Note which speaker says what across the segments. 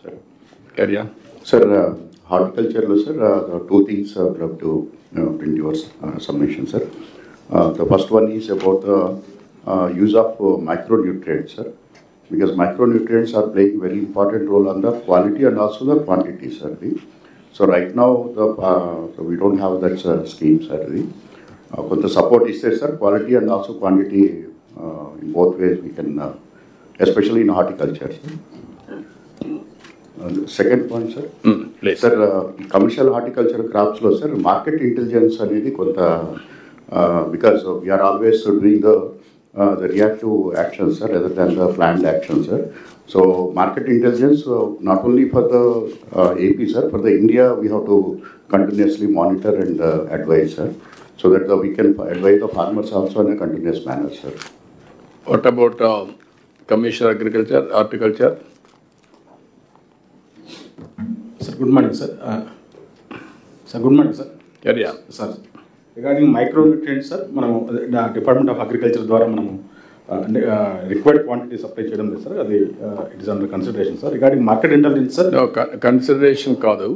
Speaker 1: Sir.
Speaker 2: Carry on.
Speaker 1: Sir, horticulture, sir, two things I would have to print your submission, sir. The first one is about the use of micronutrients, sir, because micronutrients are playing very important role on the quality and also the quantity, sir. So right now, we don't have that scheme, sir. The support is there, sir, quality and also quantity in both ways we can, especially in horticulture, sir. Second point, sir.
Speaker 2: Please.
Speaker 1: Sir, commercial horticulture crops lo, sir, market intelligence అనేది కొంత because we are always doing the reactive actions, sir, rather than the planned actions, sir. So market intelligence not only for the AP, sir, for the India we have to continuously monitor and advise, sir, so that we can advise the farmers also in a continuous manner, sir.
Speaker 2: What about commercial agriculture, horticulture?
Speaker 3: Sir, good morning, sir. Good morning, sir.
Speaker 2: Carry on.
Speaker 3: Sir, regarding micronutrients, sir, మనము department of agriculture ద్వారా మనము required quantity supply చేయడం లేదు sir, అది it is under consideration sir. Regarding market intelligence sir,
Speaker 2: consideration కాదు,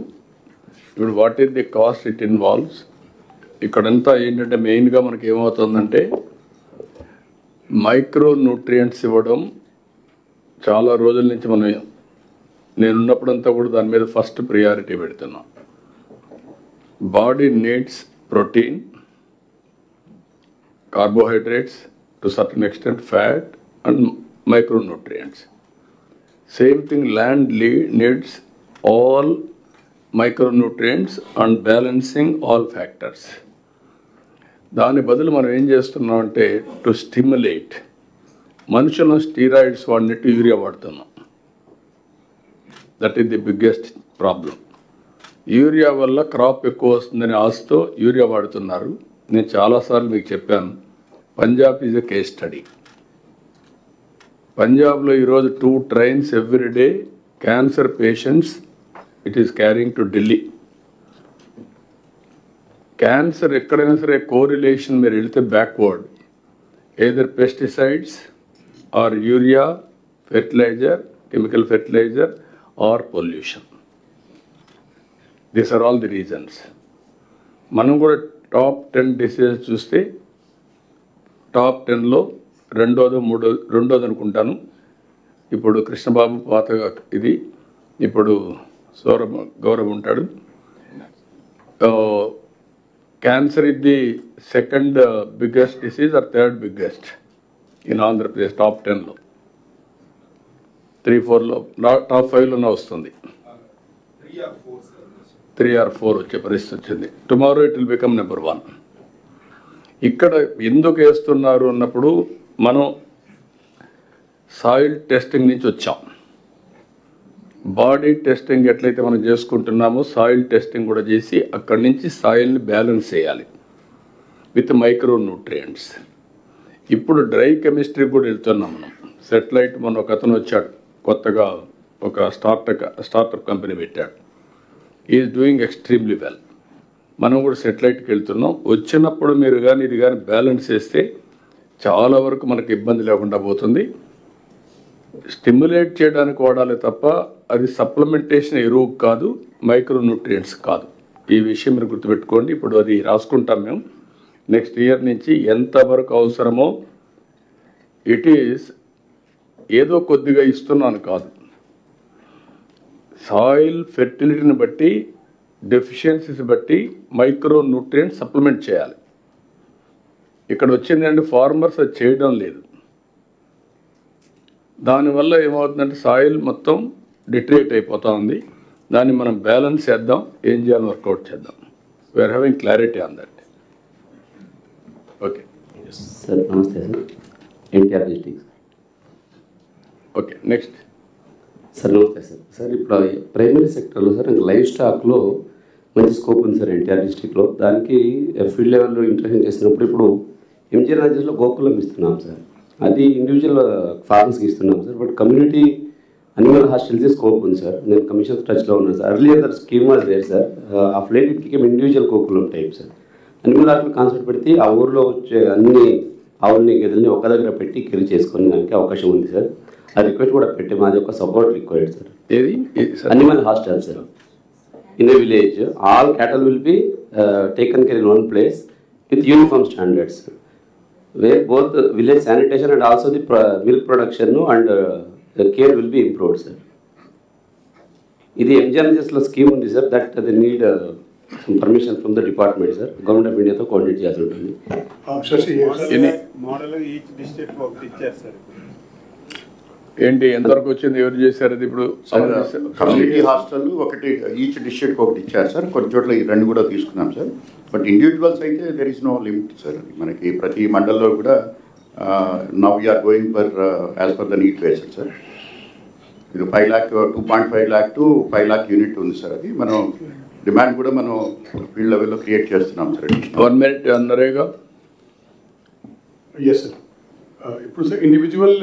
Speaker 2: ఇప్పుడు what is the cost it involves. ఇక్కడంతా ఏంటంటే మెయిన్గా మనకి ఏమవుతుందంటే మైక్రో న్యూట్రియంట్స్ ఇవ్వడం చాలా రోజుల నుంచి నేనున్నప్పుడంతా కూడా దాని మీద ఫస్ట్ ప్రియారిటీ పెడుతున్నాం. Body needs protein, carbohydrates, to certain extent fat and micronutrients. Same thing, land needs all micronutrients and balancing all factors. దాని బదులు మనం ఏం చేస్తున్నాం అంటే టు స్టిమ్యులేట్, మనుషులను స్టీరాయిడ్స్ వాడినట్టు యూరియా వాడుతున్నాం. That is the biggest problem. Urea వల్ల క్రాప్ ఎక్కువ వస్తుందని ఆశతో యూరియా వాడుతున్నారు. నేను చాలాసార్లు మీకు చెప్పాను, Punjab is a case study. పంజాబ్లో ఈరోజు 2 trains every day cancer patients it is carrying to Delhi. Cancer ఎక్కడైనా సరే కోరిలేషన్ మీరు వెళితే backward, either pesticides or urea, fertiliser, chemical fertiliser or pollution. These are all the reasons. మనం కూడా టాప్ 10 డిసీజెస్ చూస్తే top 10లో రెండోది అనుకుంటాను. ఇప్పుడు కృష్ణబాబు పాతగా ఇది, ఇప్పుడు గౌరవ్ ఉంటాడు. Cancer is the second biggest disease or third biggest in Andhra Pradesh. Top 10లో 3-4లో top 5లోనే వస్తుంది. 3 or 4 వచ్చే పరిస్థితి వచ్చింది. Tomorrow it will become number 1. ఇక్కడ ఎందుకు వేస్తున్నారు అన్నప్పుడు మనం సాయిల్ టెస్టింగ్ నుంచి వచ్చాం. బాడీ టెస్టింగ్ ఎట్లయితే మనం చేసుకుంటున్నామో సాయిల్ టెస్టింగ్ కూడా చేసి అక్కడి నుంచి సాయిల్ని బ్యాలెన్స్ చేయాలి విత్ మైక్రో న్యూట్రియంట్స్. ఇప్పుడు డ్రై కెమిస్ట్రీ కూడా వెళ్తున్నాం మనం. సెటిలైట్ మన ఒక అతను వచ్చాడు, కొత్తగా ఒక స్టార్టప్ కంపెనీ పెట్టాడు. Is doing extremely well. మనం కూడా సెటిలైట్కి వెళ్తున్నాం. వచ్చినప్పుడు మీరు కానీ ఇది కానీ బ్యాలెన్స్ చేస్తే చాలా వరకు మనకు ఇబ్బంది లేకుండా పోతుంది. స్టిమ్యులేట్ చేయడానికి వాడాలి తప్ప అది సప్లిమెంటేషన్ ఎరువు కాదు, మైక్రో న్యూట్రియంట్స్ కాదు. ఈ విషయం మీరు గుర్తుపెట్టుకోండి. ఇప్పుడు అది రాసుకుంటాం మేము. నెక్స్ట్ ఇయర్ నుంచి ఎంతవరకు అవసరమో ఇట్ ఈస్ ఏదో కొద్దిగా ఇస్తున్నాను కాదు, సాయిల్ ఫెర్టిలిటీని బట్టి డెఫిషియన్సీస్ బట్టి మైక్రో న్యూట్రియంట్స్ సప్లిమెంట్ చేయాలి. ఇక్కడ వచ్చింది అంటే ఫార్మర్స్ అది చేయడం లేదు. దానివల్ల ఏమవుతుందంటే సాయిల్ మొత్తం డిట్రేట్ అయిపోతూ ఉంది. దాన్ని మనం బ్యాలెన్స్ చేద్దాం, ఏం చేయాలని వర్కౌట్ చేద్దాం. We are having clarity on that. Okay
Speaker 4: sir, నమస్తే sir. NTR district.
Speaker 2: Okay, next
Speaker 4: sir. నమస్తే సార్. సార్, ఇప్పుడు ప్రైమరీ సెక్టర్లో సార్ లైవ్ స్టాక్లో మంచి స్కోప్ ఉంది సార్ ఎన్టీఆర్ డిస్ట్రిక్ట్లో. దానికి ఫీల్డ్ లెవెల్లో ఇంట్రడక్షన్ చేసినప్పుడు ఇప్పుడు ఎంజీ రాజెస్లో గోకులం ఇస్తున్నాం సార్. అది ఇండివిజువల్ ఫార్మర్స్కి ఇస్తున్నాం sir. But community animal hostels scope ఉంది సార్. నేను కమిషన్ టచ్లో ఉన్నాను sir. Earlier that scheme was there sir. Of late it became individual Gokulam type sir. Animal hostel concept పెడితే ఆ ఊర్లో వచ్చే అన్ని ఆవుల్ని గదుల్ని ఒక దగ్గర పెట్టి కెరీ చేసుకునే దానికి అవకాశం ఉంది సార్. ఆ రిక్వెస్ట్ కూడా పెట్టి మాది ఒక సపోర్ట్ రిక్వైర్డ్ సార్.
Speaker 2: ఏది
Speaker 4: animal hostel, sir. In a village, all cattle will be taken care in one place with uniform standards, where both the village sanitation and also the milk production and the care will be improved, sir. ఇది ఎంజిఎన్ఎస్లో scheme ఉంది sir, that they need permission from the department sir. Government of ఇండియాతో coordinate చేయాల్సి ఉంటుంది.
Speaker 5: Model each district ఒకటి ఇచ్చారు sir.
Speaker 2: ఏంటి ఎంతవరకు వచ్చింది, ఎవరు చేశారు అది? ఇప్పుడు
Speaker 1: కమ్యూనిటీ హాస్టల్ ఒకటి ఈచ్ డిస్ట్రిక్ట్ ఒకటి ఇచ్చారు సార్. కొన్ని చోట్ల ఈ రెండు కూడా తీసుకున్నాం సార్. బట్ ఇండివిజువల్స్ అయితే there is no limit sir. మనకి ప్రతి మండల్లో కూడా now we are going for as per the need basis sir. ఇది 5 lakh 2.5 lakh to 5 lakh unit ఉంది సార్. అది మనం డిమాండ్ కూడా మనం ఫీల్డ్ లెవెల్లో క్రియేట్ చేస్తున్నాం సార్.
Speaker 2: 1 minute అన్నారేగా.
Speaker 6: Yes sir. ఇప్పుడు సార్ ఇండివిజువల్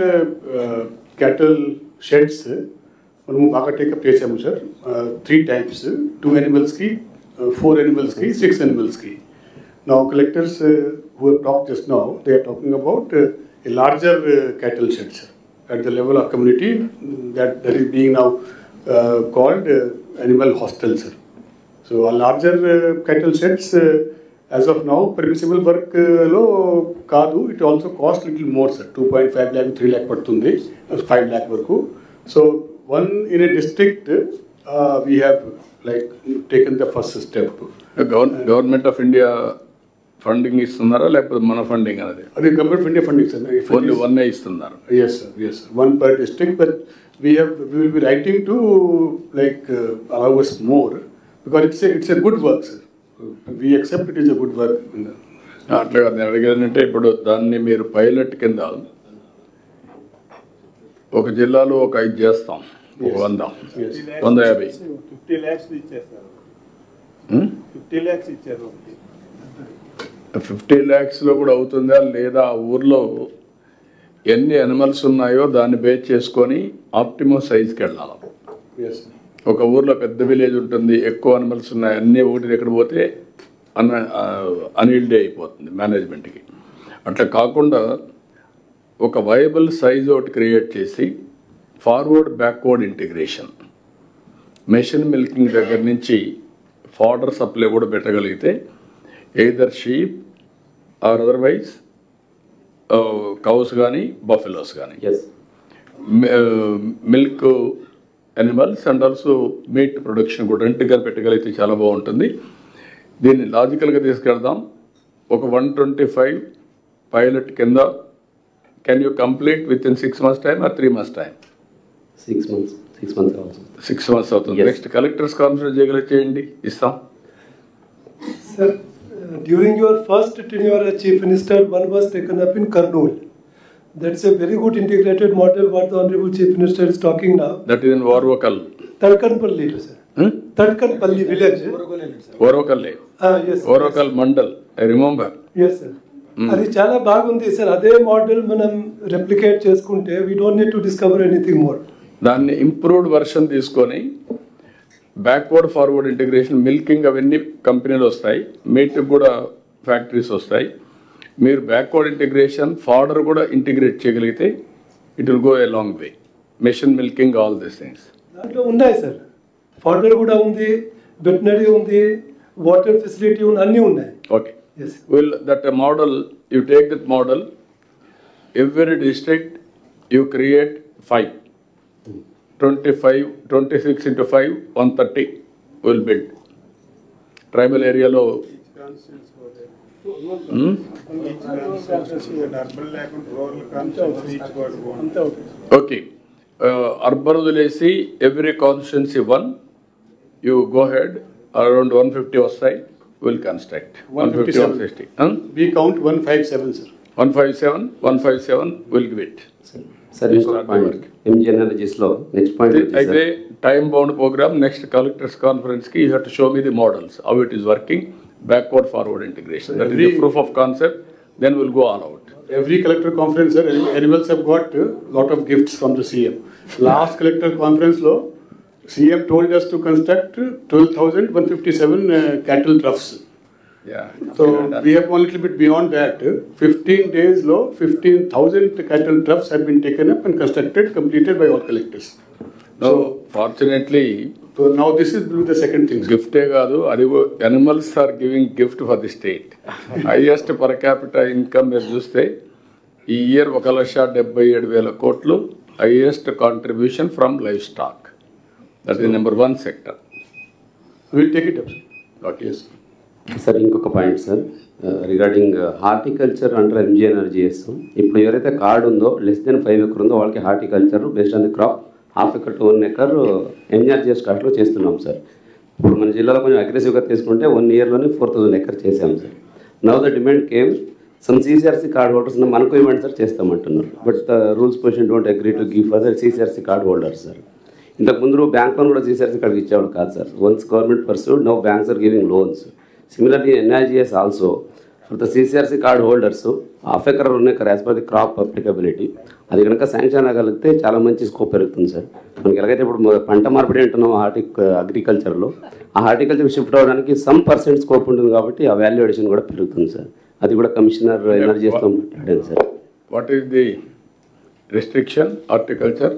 Speaker 6: క్యాటల్ షెడ్స్ మనము బాగా టేకప్ చేసాము sir. 3 types, 2 animalsకి, 4 animalsకి, 6 animalsకి. Now collectors who have talked just now, they are talking about a larger cattle shed, sir, at the level of community that is being now called animal hostel, sir. So a larger cattle sheds as of now permissible work lo kaadu, it also cost little more, sir. 2.5 lakh 3 lakh padtundi, 5 lakh varaku. So one in a district we have like taken the first step.
Speaker 2: Government of India funding ఇస్తున్నారా లేకపోతే మన funding అనేది?
Speaker 6: అది government of India funding sir.
Speaker 2: Only 1 ఇస్తున్నారు.
Speaker 6: Yes sir, yes sir. 1 per district, but we will be writing to like allow us more because it's a good work, sir. We accept it is a good work.
Speaker 2: అట్లా కాదు, నేను అడిగేదంటే ఇప్పుడు దాన్ని మీరు pilot కింద ఒక జిల్లాలో ఒక 5 చేస్తాం, ఒక 100, 150.
Speaker 5: 50 lakhs ఇచ్చేస్తారు. 50 lakhs ఇచ్చారు.
Speaker 2: 50 lakhsలో కూడా అవుతుందా లేదా? ఆ ఊర్లో ఎన్ని అనిమల్స్ ఉన్నాయో దాన్ని బేస్ చేసుకొని ఆప్టిమం సైజ్కి వెళ్ళాలి.
Speaker 6: Yes.
Speaker 2: ఒక ఊర్లో పెద్ద విలేజ్ ఉంటుంది, ఎక్కువ అనిమల్స్ ఉన్నాయి, అన్నీ ఒకటి దగ్గర పోతే అన్ఈల్డే అయిపోతుంది మేనేజ్మెంట్కి. అట్లా కాకుండా ఒక వైబుల్ సైజ్ ఒకటి క్రియేట్ చేసి forward backward integration, machine milking దగ్గర నుంచి ఫాడర్ సప్లై కూడా పెట్టగలిగితే either sheep or otherwise cows కానీ బఫెలోస్ కానీ, milk animals and also meat production కూడా రెండుగా పెట్టగలిగితే చాలా బాగుంటుంది. దీన్ని లాజికల్గా తీసుకెళ్దాం. ఒక 125 పైలట్ కింద can you complete with in 6 months time or 3 months time?
Speaker 4: 6 months. 6 months also.
Speaker 2: 6 months అవుతుంది. నెక్స్ట్ కలెక్టర్స్ కాన్ఫరెన్స్ చేయగలిగి చేయండి, ఇస్తాం.
Speaker 7: Sir, during your first tenure as Chief Minister, one was taken up in Kurnool. That's a very good integrated model what the Honorable Chief Minister is talking now.
Speaker 2: That is in Orvakal.
Speaker 7: Tadkanpalli, sir. Tadkanpalli village.
Speaker 2: Orvakalle.
Speaker 7: Yes.
Speaker 2: Orvakal Mandal, I remember.
Speaker 7: Yes, sir. అది చాలా బాగుంది sir. అదే model మనం replicate చేసుకుంటే we don't need to discover anything more.
Speaker 2: దాన్ని improved version తీసుకొని backward forward integration, milking అవన్నీ కంపెనీలు వస్తాయి, మీట్ కూడా ఫ్యాక్టరీస్ వస్తాయి. మీరు బ్యాక్వర్డ్ ఇంటిగ్రేషన్ ఫాడర్ కూడా ఇంటిగ్రేట్ చేయగలిగితే it will go a long way. Machine milking, all these things
Speaker 7: దాంట్లో ఉన్నాయి సార్. ఫాడర్ కూడా ఉంది, వెటనరీ ఉంది, వాటర్ ఫెసిలిటీ ఉంది, అన్నీ ఉన్నాయి.
Speaker 2: Okay, will that a model, you take that model, every district you create 5, 25, 26 into 5, 130 will build. Tribal area lo okay, urban village every constituency 1, you go ahead, around 150 outside will construct. 150, 160.
Speaker 6: We count 157, sir.
Speaker 2: 157 will give it.
Speaker 4: Sir, MGNRGSలో next point
Speaker 2: అయితే time bound programme. Next collectors conference కి you have to show me the models how it is working, backward forward integration. That is the proof of concept, then will go all out.
Speaker 6: Every collector conference, sir, animals have got a lot of gifts from the CM. Last collector conference law, CM told us to construct 12,157 cattle troughs.
Speaker 2: Yeah.
Speaker 6: So we have gone a little bit beyond that. 15 days low, 15,000 cattle troughs have been taken up and constructed, completed by all collectors.
Speaker 2: Now, fortunately
Speaker 6: So now this is the second thing. sir.
Speaker 2: గిఫ్టే కాదు, అది animals are giving gift for the state. Highest per capital income మీరు చూస్తే ఈ year 1,77,000 కోట్లు highest contribution from live stock. That is number 1 సెక్టర్.
Speaker 6: We'll take it up. sir.
Speaker 2: Okay.
Speaker 4: Sir ఇంకొక point sir, regarding horticulture under MG NRGS. ఇప్పుడు ఎవరైతే card ఉందో less than 5 acre ఉందో వాళ్ళకి horticulture based on the crop 1/2 acre to 1 acre NREGS కార్డులో చేస్తున్నాం sir. ఇప్పుడు మన జిల్లాలో కొంచెం అగ్రెసివ్గా తీసుకుంటే 1 yearలోనే 4,000 acres చేసాం sir. Now the demand came some CCRC card holders మనకు ఇవ్వండి సార్ చేస్తామంటున్నారు. But the rules position don't agree to give for the CCRC card holders sir. ఇంతకుముందు బ్యాంక్ లోన్ కూడా సిసిఆర్సీ కార్డు ఇచ్చేవాళ్ళు కాదు sir. Once government pursued, now banks are giving loans. Similarly, NIGS also, for the CCRC card holders, 1/2 acre 1 acre as per the crop applicability, అది కనుక sanction అవ్వగలిగితే చాలా మంచి scope పెరుగుతుంది sir. మనకి ఎలాగైతే ఇప్పుడు పంట మార్పిడి అంటున్నాం అగ్రికల్చర్లో, ఆ హార్టికల్చర్ షిఫ్ట్ అవ్వడానికి సమ్ % స్కోప్ ఉంటుంది కాబట్టి ఆ వాల్యూ అడిషన్ కూడా పెరుగుతుంది సార్. అది కూడా కమిషనర్ ఎన్ఆర్జీఎస్తో మాట్లాడాను sir.
Speaker 2: What is the restriction horticulture?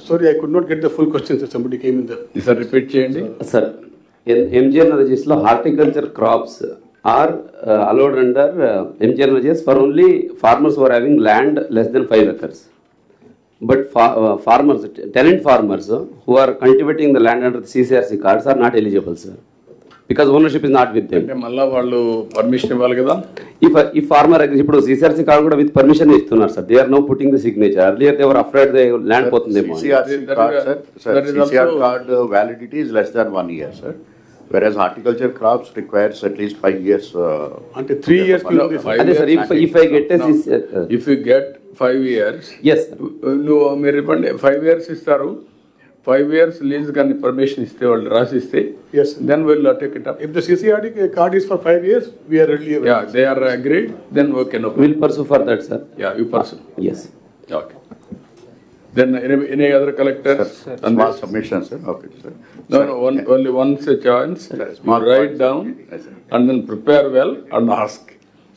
Speaker 6: Sorry, I could not get the full question, sir. Somebody came in the.
Speaker 2: Sir repeat చేయండి.
Speaker 4: సార్ ఎంజీఎన్ఆర్జీఎస్లో horticulture crops are allowed under MGNREGS for only farmers who are having land less than 5 acres. But farmers, tenant farmers who are cultivating the land under the CCRC cards are not eligible, sir, because ownership is not with them.
Speaker 2: అంటే మళ్ళీ వాళ్ళు permission ఇవ్వాలి కదా.
Speaker 4: If farmer agrees, ఇప్పుడు CCRC card కూడా with permission ఇస్తున్నారు sir. They are no putting the signature. Earlier they were afraid they land పోతుందేమో.
Speaker 1: CCRC card, sir, CCR card validity is less than 1 year, sir. Whereas horticulture crops requires at least 5 years.
Speaker 6: Until 3 years.
Speaker 4: అదే sir, if I get a
Speaker 2: if you get 5 years,
Speaker 4: yes,
Speaker 2: నువ్వు మీరు ఇవ్వండి 5 years ఇస్తారు. 5 years lease కానీ permission ఇస్తే వాళ్ళు రాసిస్తే,
Speaker 6: Yes, sir.
Speaker 2: Then will take it up.
Speaker 6: If the CCRD card is for 5 years, we are readily available.
Speaker 2: Yeah, they are agreed, then okay, no problem.
Speaker 4: will pursue for that, sir.
Speaker 2: Yeah, you pursue.
Speaker 4: Yes.
Speaker 2: Okay. Then any other collectors?
Speaker 1: Small submission, sir. Okay, sir.
Speaker 2: No, only once a chance. You
Speaker 1: Small
Speaker 2: write
Speaker 1: points.
Speaker 2: down
Speaker 1: Yes, sir.
Speaker 2: and then prepare well and ask.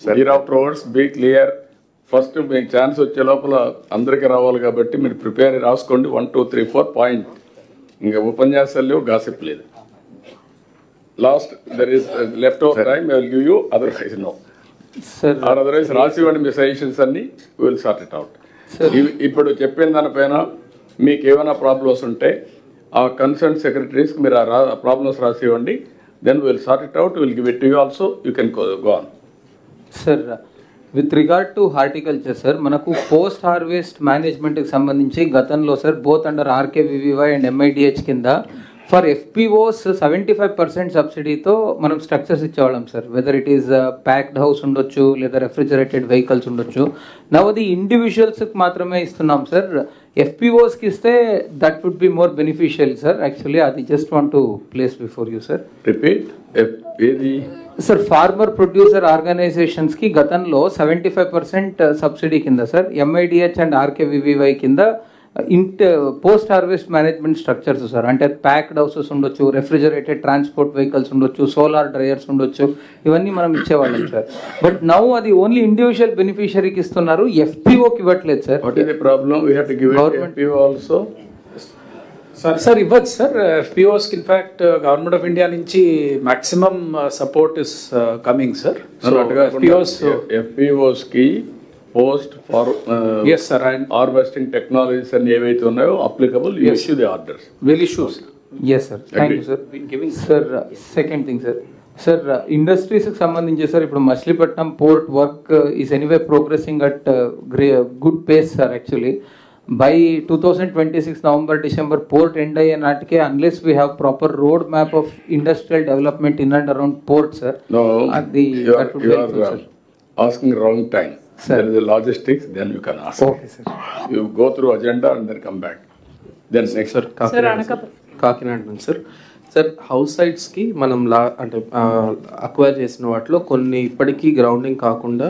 Speaker 1: Sir.
Speaker 2: Hereafterwards, be clear. First మీకు chance వచ్చే లోపల అందరికీ రావాలి కాబట్టి మీరు prepare రాసుకోండి. 1, 2, 3, 4 point. ఇంకా ఉపన్యాసాలు లేవు, గాసిప్ లేదు. Last there is left over time I will give you, otherwise no.
Speaker 8: Sir
Speaker 2: or otherwise రాసివ్వండి మీ సజెషన్స్ అన్ని, విల్ సార్ట్ ఇట్ అవుట్. ఇప్పుడు చెప్పిన దానిపైన మీకు ఏమైనా ప్రాబ్లమ్స్ ఉంటే ఆ కన్సర్న్ సెక్రటరీస్కి మీరు ఆ ప్రాబ్లమ్స్ రాసివ్వండి. Then will sort it out, will give it to you also, you can go on.
Speaker 8: Sir with regard to horticulture sir, మనకు పోస్ట్ హార్వెస్ట్ మేనేజ్మెంట్కి సంబంధించి గతంలో sir both under RKVY and MIDH కింద for FPOs 75% సబ్సిడీతో మనం structures ఇచ్చేవాళ్ళం sir. Whether it is packed house ఉండొచ్చు లేదా రెఫ్రిజరేటెడ్ వెహికల్స్ ఉండొచ్చు. నవ్ అది ఇండివిజువల్స్కి మాత్రమే ఇస్తున్నాం సార్. ఎఫ్పిఓస్కి ఇస్తే that would be more beneficial sir. Actually అది just want to place before you sir.
Speaker 2: Repeat. ఏది
Speaker 8: సార్ ఫార్మర్ ప్రొడ్యూసర్ ఆర్గనైజేషన్స్కి గతంలో 75% సబ్సిడీ కింద సార్ ఎంఐడిహెచ్ అండ్ ఆర్కేవివివై కింద post harvest management structures sir. అంటే ప్యాక్డ్ హౌసెస్ ఉండొచ్చు, రెఫ్రిజరేటెడ్ ట్రాన్స్పోర్ట్ వెహికల్స్ ఉండొచ్చు, solar dryers ఉండొచ్చు, ఇవన్నీ మనం ఇచ్చేవాళ్ళం సార్. బట్ నౌ అది ఓన్లీ ఇండివిజువల్ బెనిఫిషరీకి ఇస్తున్నారు, ఎఫ్పిఓకి ఇవ్వట్లేదు sir.
Speaker 2: What is the problem? We have to give it to FPO also.
Speaker 9: Sir ఇవ్వచ్చు సార్. ఎఫ్పిఓస్కి ఇన్ఫ్యాక్ట్ గవర్నమెంట్ ఆఫ్ ఇండియా నుంచి maximum support is coming sir.
Speaker 2: ఎఫ్పిఓస్కి post for
Speaker 9: yes sir, and
Speaker 2: harvesting technologies అన్ని ఏవైతే ఉన్నాయో applicable, you issue the orders.
Speaker 9: Will issues.
Speaker 8: Yes sir, thank you sir. Sir second thing sir ఇండస్ట్రీస్కి సంబంధించి sir ఇప్పుడు Machilipatnam port work is anyway progressing at good pace sir. Actually by 2026 November December port end అయ్యే నాటికే unless we have proper road map of industrial development in and around port sir.
Speaker 2: No,
Speaker 8: you are
Speaker 2: asking wrong time.
Speaker 8: Sir.
Speaker 2: There is a logistics, then you can ask.
Speaker 8: Okay sir.
Speaker 2: You go through agenda and then come back. Then next.
Speaker 10: Sir Kakinada నుంచి sir. Sir house సైట్స్కి మనం అంటే acquire చేసిన వాటిలో కొన్ని ఇప్పటికీ grounding కాకుండా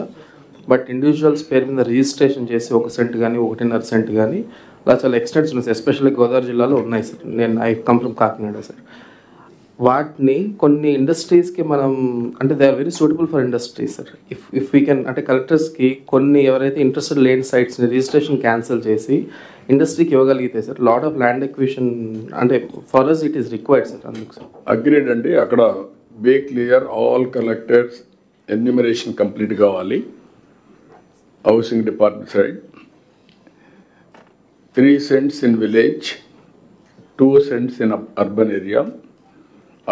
Speaker 10: but individuals పేరు మీద రిజిస్ట్రేషన్ చేసి 1 సెంట్ కానీ 1.5 సెంట్ కానీ అలా చాలా ఎక్స్టెంట్స్ ఉన్నాయి సార్. ఎస్పెషల్లీ గోదావరి జిల్లాలో ఉన్నాయి sir. I come from Kakinada sir. వాటిని కొన్ని ఇండస్ట్రీస్కి మనం అంటే they are very suitable for industries sir. If we can అంటే కలెక్టర్స్కి కొన్ని ఎవరైతే ఇంట్రెస్టెడ్ లేని సైట్స్ని రిజిస్ట్రేషన్ క్యాన్సిల్ చేసి ఇండస్ట్రీకి ఇవ్వగలిగితే sir lot of land acquisition అంటే for us it is required sir. అందుకు సార్
Speaker 2: అగ్రీడ్ అండి. అక్కడ be clear all collectors enumeration complete కావాలి. Housing department side 3 cents in village, 2 cents in urban area.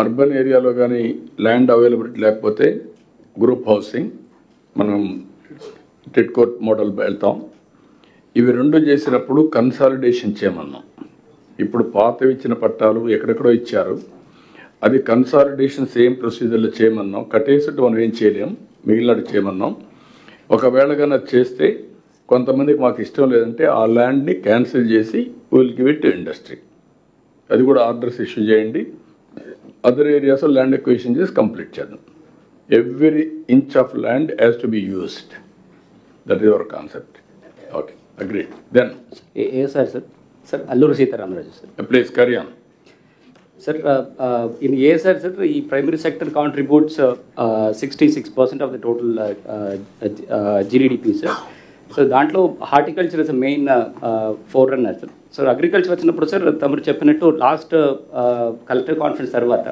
Speaker 2: Urban ఏరియాలో కానీ ల్యాండ్ అవైలబిలిటీ లేకపోతే group housing మనం టిడ్కోట్ మోడల్ వెళ్తాం. ఇవి రెండు చేసినప్పుడు కన్సాలిడేషన్ చేయమన్నాం. ఇప్పుడు పాతవి ఇచ్చిన పట్టాలు ఎక్కడెక్కడో ఇచ్చారు, అది కన్సాలిడేషన్ సేమ్ ప్రొసీజర్లో చేయమన్నాం. కట్టేసిట్టు మనం ఏం చేయలేం, మిగిలినట్టు చేయమన్నాం. ఒకవేళ కానీ అది చేస్తే కొంతమందికి మాకు ఇష్టం లేదంటే ఆ ల్యాండ్ని క్యాన్సిల్ చేసి will give it to industry. అది కూడా ఆర్డర్స్ ఇష్యూ చేయండి. అదర్ ఏరియాస్లో ల్యాండ్ ఎక్విజిషన్ చేసి కంప్లీట్ చేద్దాం. Every inch of land has to be used. That is our concept. Okay, agreed. Then
Speaker 11: sir Alluri Sitarama Raju sir.
Speaker 2: Please carry on.
Speaker 11: Sir, in ASR, sir, the primary sector contributes 66% of the total GDP, sir. So, దాంట్లో horticulture is main forerunner sir. So agriculture వచ్చినప్పుడు sir తమరు చెప్పినట్టు last collector conference తర్వాత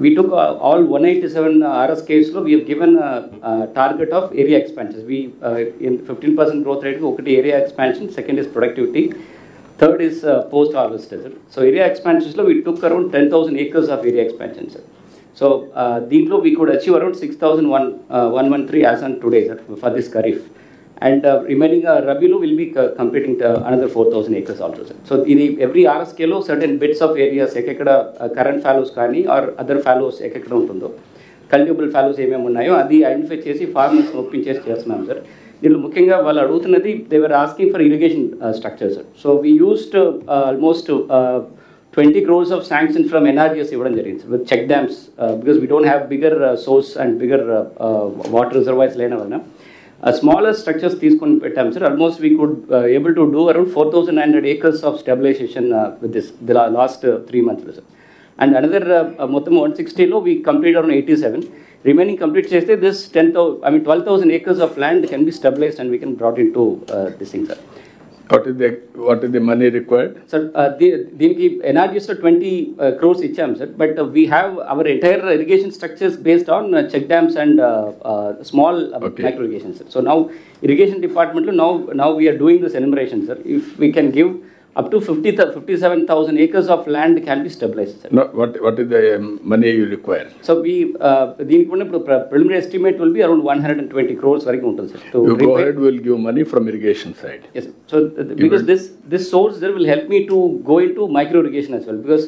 Speaker 11: we took all 187 RSKs లో we have given a target of area expansions. We in 15% growth rate ఒకటి area expansion, second is productivity, third is post harvest. So area expansions lo we took around 10,000 acres of area expansion, sir. So దీంట్లో we could achieve around 6,113 as on today, sir, for this kharif. And remaining Rabilu will be completing another 4,000 acres also, sir. So in every RSK lo certain bits of areas ekkada current fallows కానీ or other fallows ekkada ఉంటుందో కల్టిబుల్ fallows ఏమేమి ఉన్నాయో అది identify చేసి farmers ఒప్పించేసి చేస్తున్నాం sir. దీంట్లో ముఖ్యంగా వాళ్ళు అడుగుతున్నది they were asking for irrigation structure, sir. So we used almost 20 crores of sanction from NRGS ఇవ్వడం జరిగింది సార్, with check dams, because we don't have bigger source and bigger water reservoirs లేని వలన స్మాలర్ స్ట్రక్చర్స్ తీసుకొని పెట్టాం సార్. Almost we could able to do around 4,900 acres of stabilisation with this last 3 months, సార్. And another మొత్తం 160లో we complete around 87. Remaining complete చేస్తే this 12,000 acres of land can be stabilized and we can brought into this thing, sir.
Speaker 2: What is the money required?
Speaker 11: Sir, దీనికి NRGS లో 20 crores ఇచ్చాం sir. But we have our entire irrigation structures based on check dams and small micro irrigation, sir. So now irrigation department lo now we are doing this enumeration, sir. If we can give up to 57,000 acres of land can be stabilized, sir.
Speaker 2: No, what is the money you require?
Speaker 11: So we దీనికి ఉన్న ఇప్పుడు preliminary estimate will be around 120 crores వరకు ఉంటుంది, sir.
Speaker 2: You go ahead, will give money from irrigation side.
Speaker 11: Yes, sir. So because this source there will help me to go into micro irrigation as well, because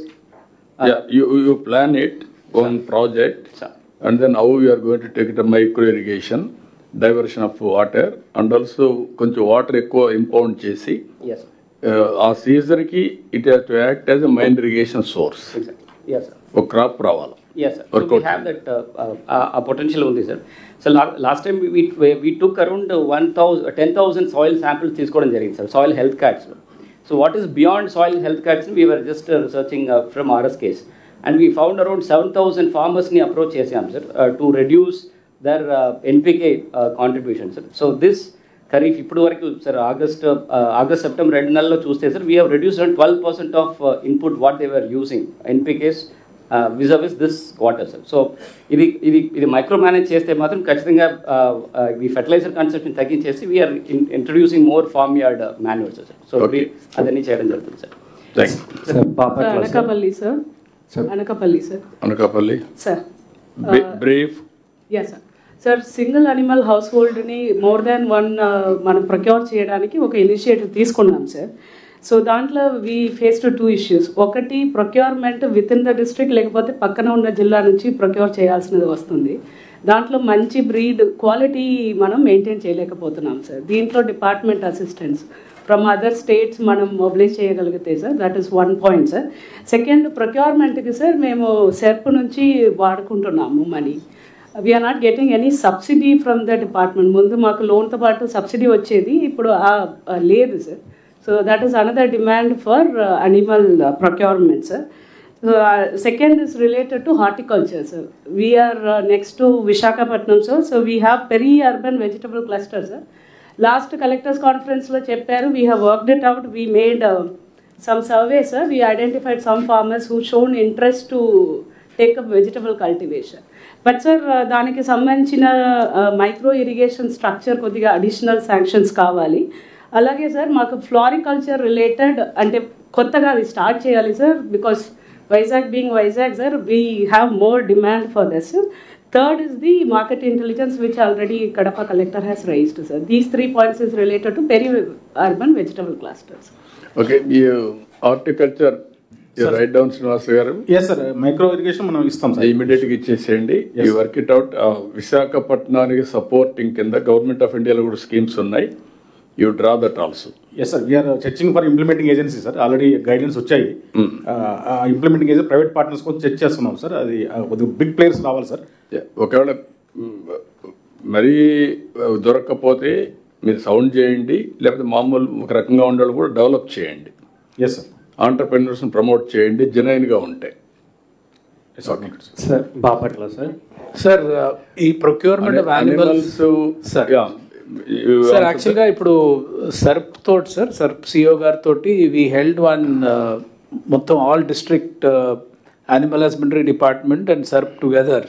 Speaker 2: you plan it on project, sir. And then how you are going to take it to micro irrigation, diversion of water, and also కొంచెం water ఎక్కువ impound చేసి ఆ సీజన్కి it has to act as a main irrigation source. ఒక crop రావాలి.
Speaker 11: Yes, sir. So we have that potential ఉంది, సార్. So last time we took around 10,000 soil samples తీసుకోవడం జరిగింది, సార్, soil health cards. So what is beyond soil health cards, we were just researching from RSKs, and we found around 7,000 farmers ni approach చేసాం, sir, to reduce their NPK contribution, sir. So this kharif ఇప్పుడు వరకు sir August September 2 నెలల్లో చూస్తే sir we have reduce around 12% of input what they were using NPKs vis-a-vis this quarter, sir. So ఇది micro manage చేస్తే మాత్రం ఖచ్చితంగా ఈ fertiliser consumption తగ్గించేసి we are introducing more farm yard manures, sir. So అదన్నీ చేయడం జరుగుతుంది, sir.
Speaker 12: Anakapalli sir. Anakapalli sir.
Speaker 2: Brief.
Speaker 12: Yeah sir. Sir, single animal house హోల్డ్ని మోర్ దాన్ 1 మనం ప్రొక్యూర్ చేయడానికి ఒక ఇనిషియేటివ్ తీసుకున్నాం, సార్. సో దాంట్లో వీ ఫేస్ టు 2 issues. ఒకటి procurement within the district, లేకపోతే పక్కన ఉన్న జిల్లా నుంచి ప్రొక్యూర్ చేయాల్సినది వస్తుంది. దాంట్లో మంచి బ్రీడ్ క్వాలిటీ మనం మెయింటైన్ చేయలేకపోతున్నాం, సార్. దీంట్లో department assistants from other states మనం మొబిలైజ్ చేయగలిగితే, sir, that is 1 point, sir. Second, ప్రొక్యూర్మెంట్కి సార్ మేము సెర్ప్ నుంచి వాడుకుంటున్నాము money. We are not getting any subsidy from the department. ముందు మాకు లోన్తో పాటు సబ్సిడీ వచ్చేది, ఇప్పుడు లేదు, sir. So that is another demand for animal procurement, sir. Second is related to horticulture, sir. We are next to Visakhapatnam, sir. So we have peri-urban vegetable cluster, sir. Last collectors conference lo chepparu, we have worked it out. We made some surveys, sir. We identified some farmers who shown interest to take up vegetable cultivation. But sir, దానికి సంబంధించిన micro irrigation structure కొద్దిగా additional sanctions కావాలి. అలాగే sir మాకు floriculture related అంటే కొత్తగా అది start చేయాలి sir, because Vizag being Vizag sir, we have more demand for this. Third is the market intelligence, which already Kadapa collector has raised, sir. These 3 points is related to peri-urban vegetable clusters.
Speaker 2: Okay, horticulture, you write down Srinivas garu.
Speaker 3: Yes sir, micro irrigation మనం ఇస్తాం sir.
Speaker 2: Immediate గా ఇచ్చేసేయండి. You work it out. విశాఖపట్నానికి supporting కింద government of ఇండియాలో కూడా schemes ఉన్నాయి. You draw that also.
Speaker 3: Yes sir, we're searching for implementing agency sir. Already guidance వచ్చాయి. ఇంప్లిమెంటింగ్ ఏజెన్సీ ప్రైవేట్ పార్ట్నర్స్ కోసం చర్చ చేస్తున్నాం సార్. అది కొద్దిగా బిగ్ ప్లేయర్స్ రావాలి సార్.
Speaker 2: ఒకవేళ మరీ దొరకకపోతే మీరు సౌండ్ చేయండి, లేకపోతే మామూలు ఒక రకంగా ఉండేవాళ్ళు కూడా డెవలప్ చేయండి.
Speaker 3: ఎస్ సార్,
Speaker 2: ఆంటర్ప్రెన్యూర్స్ని ప్రమోట్ చేయండి జెన్యూన్గా ఉంటాయి.
Speaker 9: సార్ బాపట్ల సార్ ఈ ప్రొక్యూర్మెంట్ ఆఫ్ యానిమల్స్ సార్ యాక్చువల్గా ఇప్పుడు సర్ప్ తోటి సార్, సర్ప్ సిఓ గారితో వీ హెల్డ్ వన్ మొత్తం all district animal husbandry department and SERP together.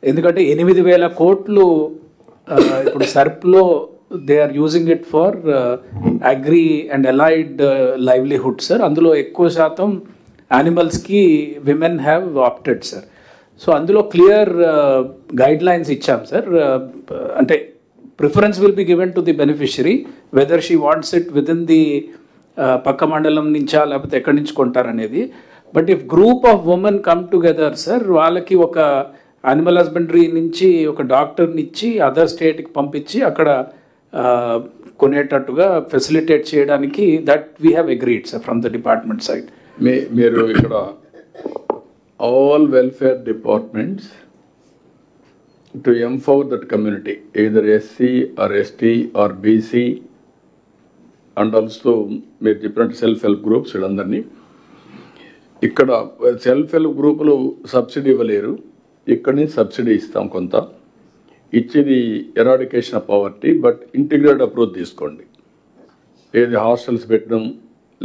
Speaker 9: ఎందుకంటే 8,000 కోట్లు ఇప్పుడు సర్ప్లో they are using it for agri and allied livelihood sir. అందులో ఎక్కువ శాతం యానిమల్స్కి women have opted sir. So అందులో క్లియర్ గైడ్ లైన్స్ ఇచ్చాం సార్. అంటే preference will be given to the beneficiary weather she wants it within the పక్క మండలం నుంచా లేకపోతే ఎక్కడి నుంచి కొంటారనేది. But if group of women come together sir, వాళ్ళకి ఒక యానిమల్ హస్బెండరీ నుంచి ఒక డాక్టర్ని ఇచ్చి అదర్ స్టేట్కి పంపించి అక్కడ కొనేటట్టుగా ఫెసిలిటేట్ చేయడానికి that we have agreed sir from the department side.
Speaker 2: మీరు ఇక్కడ all welfare departments to empower that community, either SC or ST or BC and also మీరు చెప్పినట్టు సెల్ఫ్ హెల్ప్ గ్రూప్స్ వీళ్ళందరినీ. ఇక్కడ సెల్ఫ్ హెల్ప్ గ్రూపులు సబ్సిడీ ఇవ్వలేరు, ఇక్కడి నుంచి సబ్సిడీ ఇస్తాం కొంత. ఇచ్చేది eradication of poverty, but integrated approach తీసుకోండి. ఏది హాస్టల్స్ పెట్టడం,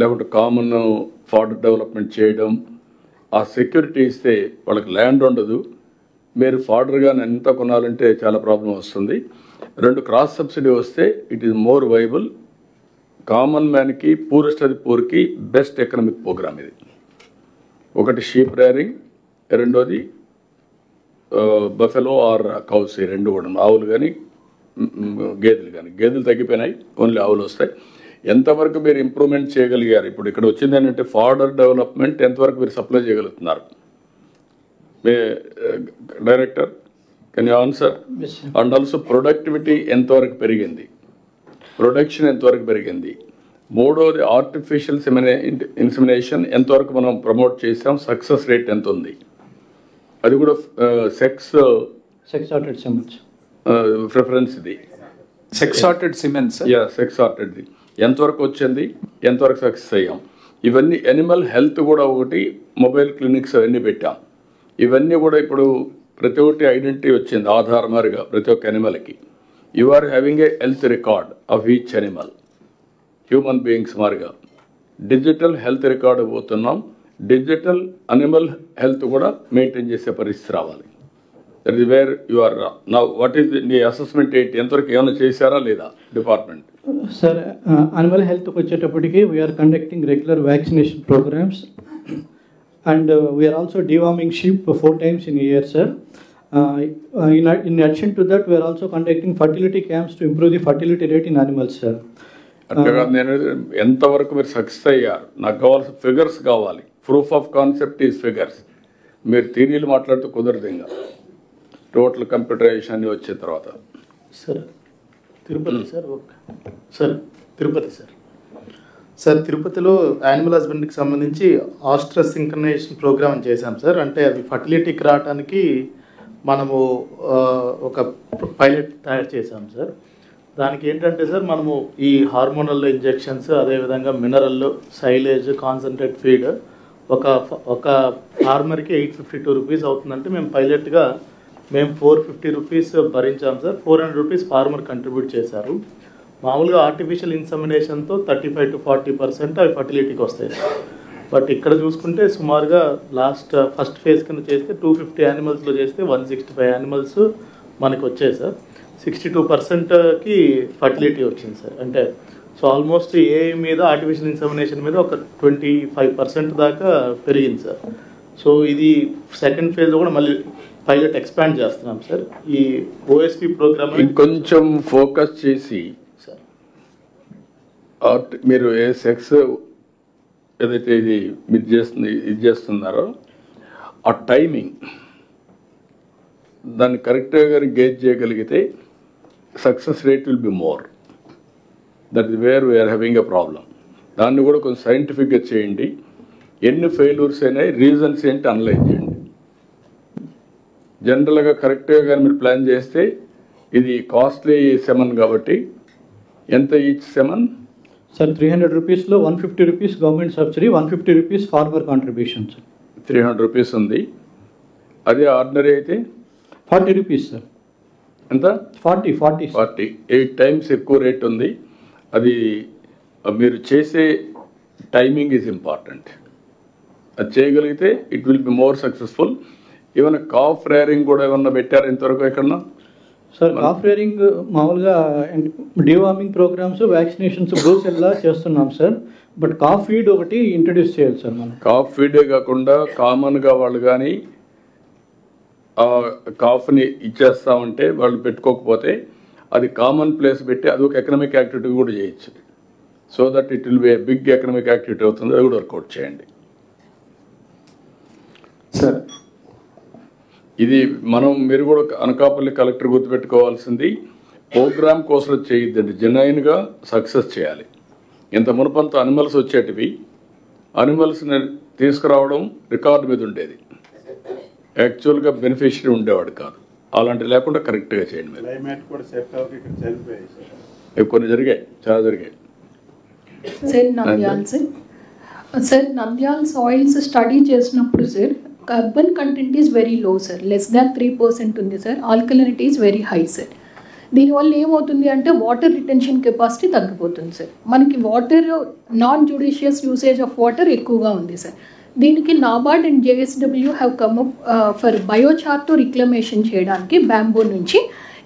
Speaker 2: లేకుంటే కామన్ ఫార్డర్ డెవలప్మెంట్ చేయడం. ఆ సెక్యూరిటీ ఇస్తే వాళ్ళకి ల్యాండ్ ఉండదు, మీరు ఫార్డర్గా ఎంత కొనాలంటే చాలా ప్రాబ్లం వస్తుంది. 2 క్రాస్ సబ్సిడీ వస్తే it is more viable. Common మ్యాన్కి, పూరెస్ట్ అది పూర్కి బెస్ట్ ఎకనామిక్ ప్రోగ్రామ్ ఇది. ఒకటి షీప్ రేరింగ్, రెండోది బఫెలో ఆర్ కౌస్, ఈ 2 కూడా. ఆవులు కానీ గేదెలు కానీ. గేదెలు తగ్గిపోయినాయి, ఓన్లీ ఆవులు వస్తాయి. ఎంతవరకు మీరు ఇంప్రూవ్మెంట్ చేయగలిగారు? ఇప్పుడు ఇక్కడ వచ్చింది ఏంటంటే ఫార్డర్ డెవలప్మెంట్ ఎంతవరకు మీరు సప్లై చేయగలుగుతున్నారు? Director can you answer? And also productivity ఎంతవరకు పెరిగింది, ప్రొడక్షన్ ఎంతవరకు పెరిగింది? మూడోది ఆర్టిఫిషియల్ ఇన్సెమినేషన్ ఎంతవరకు మనం ప్రమోట్ చేసాం, సక్సెస్ రేట్ ఎంత ఉంది? అది కూడా సెక్స్
Speaker 9: సార్టెడ్ సిమెంట్స్
Speaker 2: ప్రిఫరెన్స్ ఇది.
Speaker 9: సెక్స్ సార్టెడ్ సిమెంట్స్
Speaker 2: సెక్స్ సార్టెడ్ది ఎంతవరకు వచ్చింది, ఎంతవరకు సక్సెస్ అయ్యాం? ఇవన్నీ ఎనిమల్ హెల్త్ కూడా ఒకటి, మొబైల్ క్లినిక్స్ అవన్నీ పెట్టాం. ఇవన్నీ కూడా ఇప్పుడు ప్రతి ఒక్కటి ఐడెంటిటీ వచ్చింది ఆధారమారిగా ప్రతి ఒక్క ఎనిమల్కి. You are having a health record of each animal. Human beings మారిగా డిజిటల్ హెల్త్ రికార్డ్ పోతున్నాం. డిజిటల్ అనిమల్ హెల్త్ కూడా మెయింటైన్ చేసే పరిస్థితి రావాలి. That is where you are now. What is నీ అసెస్మెంట్ ఏంటి? ఎంతవరకు ఏమైనా చేశారా లేదా డిపార్ట్మెంట్?
Speaker 13: సార్, అనిమల్ హెల్త్కి వచ్చేటప్పటికి we're conducting regular vaccination programmes and we are also deworming sheep 4 times in a year, sir. In addition to that, we are also conducting fertility camps to improve the fertility rate in animals, sir.
Speaker 2: అంతేకాదు, నేను ఎంతవరకు మీరు success అయ్యారు? నాకు కావాల్సిన figures కావాలి. Proof of concept is figures. మీరు థియరీలు మాట్లాడుతూ కుదరదు. ఇంకా టోటల్ కంప్యూటరైజేషన్ అన్ని వచ్చిన తర్వాత.
Speaker 5: Sir Tirupati sir, sir Tirupati sir తిరుపతిలో యానిమల్ హస్బెండరీకి సంబంధించి ఆస్ట్రస్ సింక్రనైజేషన్ ప్రోగ్రామ్ చేశాం సార్. అంటే అవి ఫర్టిలిటీకి రావడానికి మనము ఒక పైలట్ తయారు చేశాం సార్. దానికి ఏంటంటే సార్, మనము ఈ హార్మోనల్ ఇంజెక్షన్స్, అదేవిధంగా మినరల్, సైలేజ్, కాన్సన్ట్రేట్ ఫీడ్ ఒక ఫార్మర్కి 852 రూపీస్ అవుతుందంటే మేము పైలట్గా మేము 450 రూపీస్ భరించాం సార్. 400 రూపీస్ ఫార్మర్ కంట్రిబ్యూట్ చేశారు. మామూలుగా ఆర్టిఫిషియల్ ఇన్సమినేషన్తో 35 to 40% అవి ఫర్టిలిటీకి వస్తాయి సార్. బట్ ఇక్కడ చూసుకుంటే సుమారుగా ఫస్ట్ ఫేజ్ కింద చేస్తే 250 యానిమల్స్లో చేస్తే 165 యానిమల్స్ మనకి వచ్చాయి సార్. 62%కి ఫర్టిలిటీ వచ్చింది సార్. అంటే సో ఆల్మోస్ట్ ఏ మీద ఆర్టిఫిషియల్ ఇన్సమినేషన్ మీద ఒక 25% దాకా పెరిగింది సార్. సో ఇది సెకండ్ ఫేజ్లో కూడా మళ్ళీ పైలట్ ఎక్స్పాండ్ చేస్తున్నాం సార్. ఈ ఓఎస్పి ప్రోగ్రామ్
Speaker 2: ఇంకొంచెం ఫోకస్ చేసి సార్ మీరు ఏ సెక్స్ ఏదైతే ఇది చేస్తున్నారో ఆ టైమింగ్ దాన్ని కరెక్ట్గా గేజ్ చేయగలిగితే success rate will be more. That is where we're having a problem. దాన్ని కూడా కొంచెం సైంటిఫిక్గా చేయండి. ఎన్ని ఫెయిల్యూర్స్ అయినాయి, రీజన్స్ ఏంటి అనలైజ్ చేయండి. జనరల్గా కరెక్ట్గా కానీ మీరు ప్లాన్ చేస్తే ఇది కాస్ట్లీ సెమన్ కాబట్టి ఎంత ఈచ్ సెమన్
Speaker 13: సార్ 300 రూపీస్లో 150 rupees government subsidy, 150 rupees farmer contribution sir.
Speaker 2: 300 rupees ఉంది. అదే ఆర్డినరీ అయితే
Speaker 13: 40 రూపీస్ సార్.
Speaker 2: ఎంత
Speaker 13: 40
Speaker 2: 8 టైమ్స్ ఎక్కువ రేట్ ఉంది. అది మీరు చేసే టైమింగ్ ఈజ్ ఇంపార్టెంట్. అది చేయగలిగితే it will be more successful. ఏమైనా కాఫ్ రేరింగ్ కూడా ఏమన్నా పెట్టారు ఇంతవరకు ఎక్కడన్నా
Speaker 13: సార్? కాఫ్ రేరింగ్ మామూలుగా డివార్మింగ్ ప్రోగ్రామ్స్, వ్యాక్సినేషన్స్ బ్రూసెల్లా చేస్తున్నాం సార్. బట్ కాఫ్ ఫీడ్ ఒకటి ఇంట్రడ్యూస్ చేయాలి సార్ మనం.
Speaker 2: కాఫ్ ఫీడే కాకుండా కామన్గా వాళ్ళు కానీ కాఫ్ని ఇచ్చేస్తామంటే వాళ్ళు పెట్టుకోకపోతే అది కామన్ ప్లేస్ పెట్టి అది ఒక ఎకనామిక్ యాక్టివిటీ కూడా చేయొచ్చు. So that it will be a big economic activity అవుతుంది. అది కూడా వర్కౌట్ చేయండి
Speaker 3: సార్.
Speaker 2: ఇది మీరు కూడా అనకాపల్లి కలెక్టర్ గుర్తుపెట్టుకోవాల్సింది ప్రోగ్రామ్ కోసం చేయొద్దండి, జెన్యున్గా సక్సెస్ చేయాలి. ఇంత మునుపంత అనిమల్స్ వచ్చేటివి, అనిమల్స్ని తీసుకురావడం రికార్డు మీద ఉండేది, యాక్చువల్గా బెనిఫిషియరీ ఉండేవాడు కాదు. అలాంటి లేకుండా కరెక్ట్గా చేయండి. మీరు కొన్ని జరిగాయి, చాలా జరిగాయి.
Speaker 14: సార్ నంద్యాల సాయిల్స్ స్టడీ చేసినప్పుడు sir carbon content is very low sir, less than 3% ఉంది sir. Alkalinity is very high sir. దీనివల్ల ఏమవుతుంది అంటే వాటర్ రిటెన్షన్ కెపాసిటీ తగ్గిపోతుంది సార్. మనకి water non judicious usage of water ఎక్కువగా ఉంది సార్. దీనికి NABARD and JSW have come up for బయోచార్తో రిక్లమేషన్ చేయడానికి బ్యాంబూ నుంచి.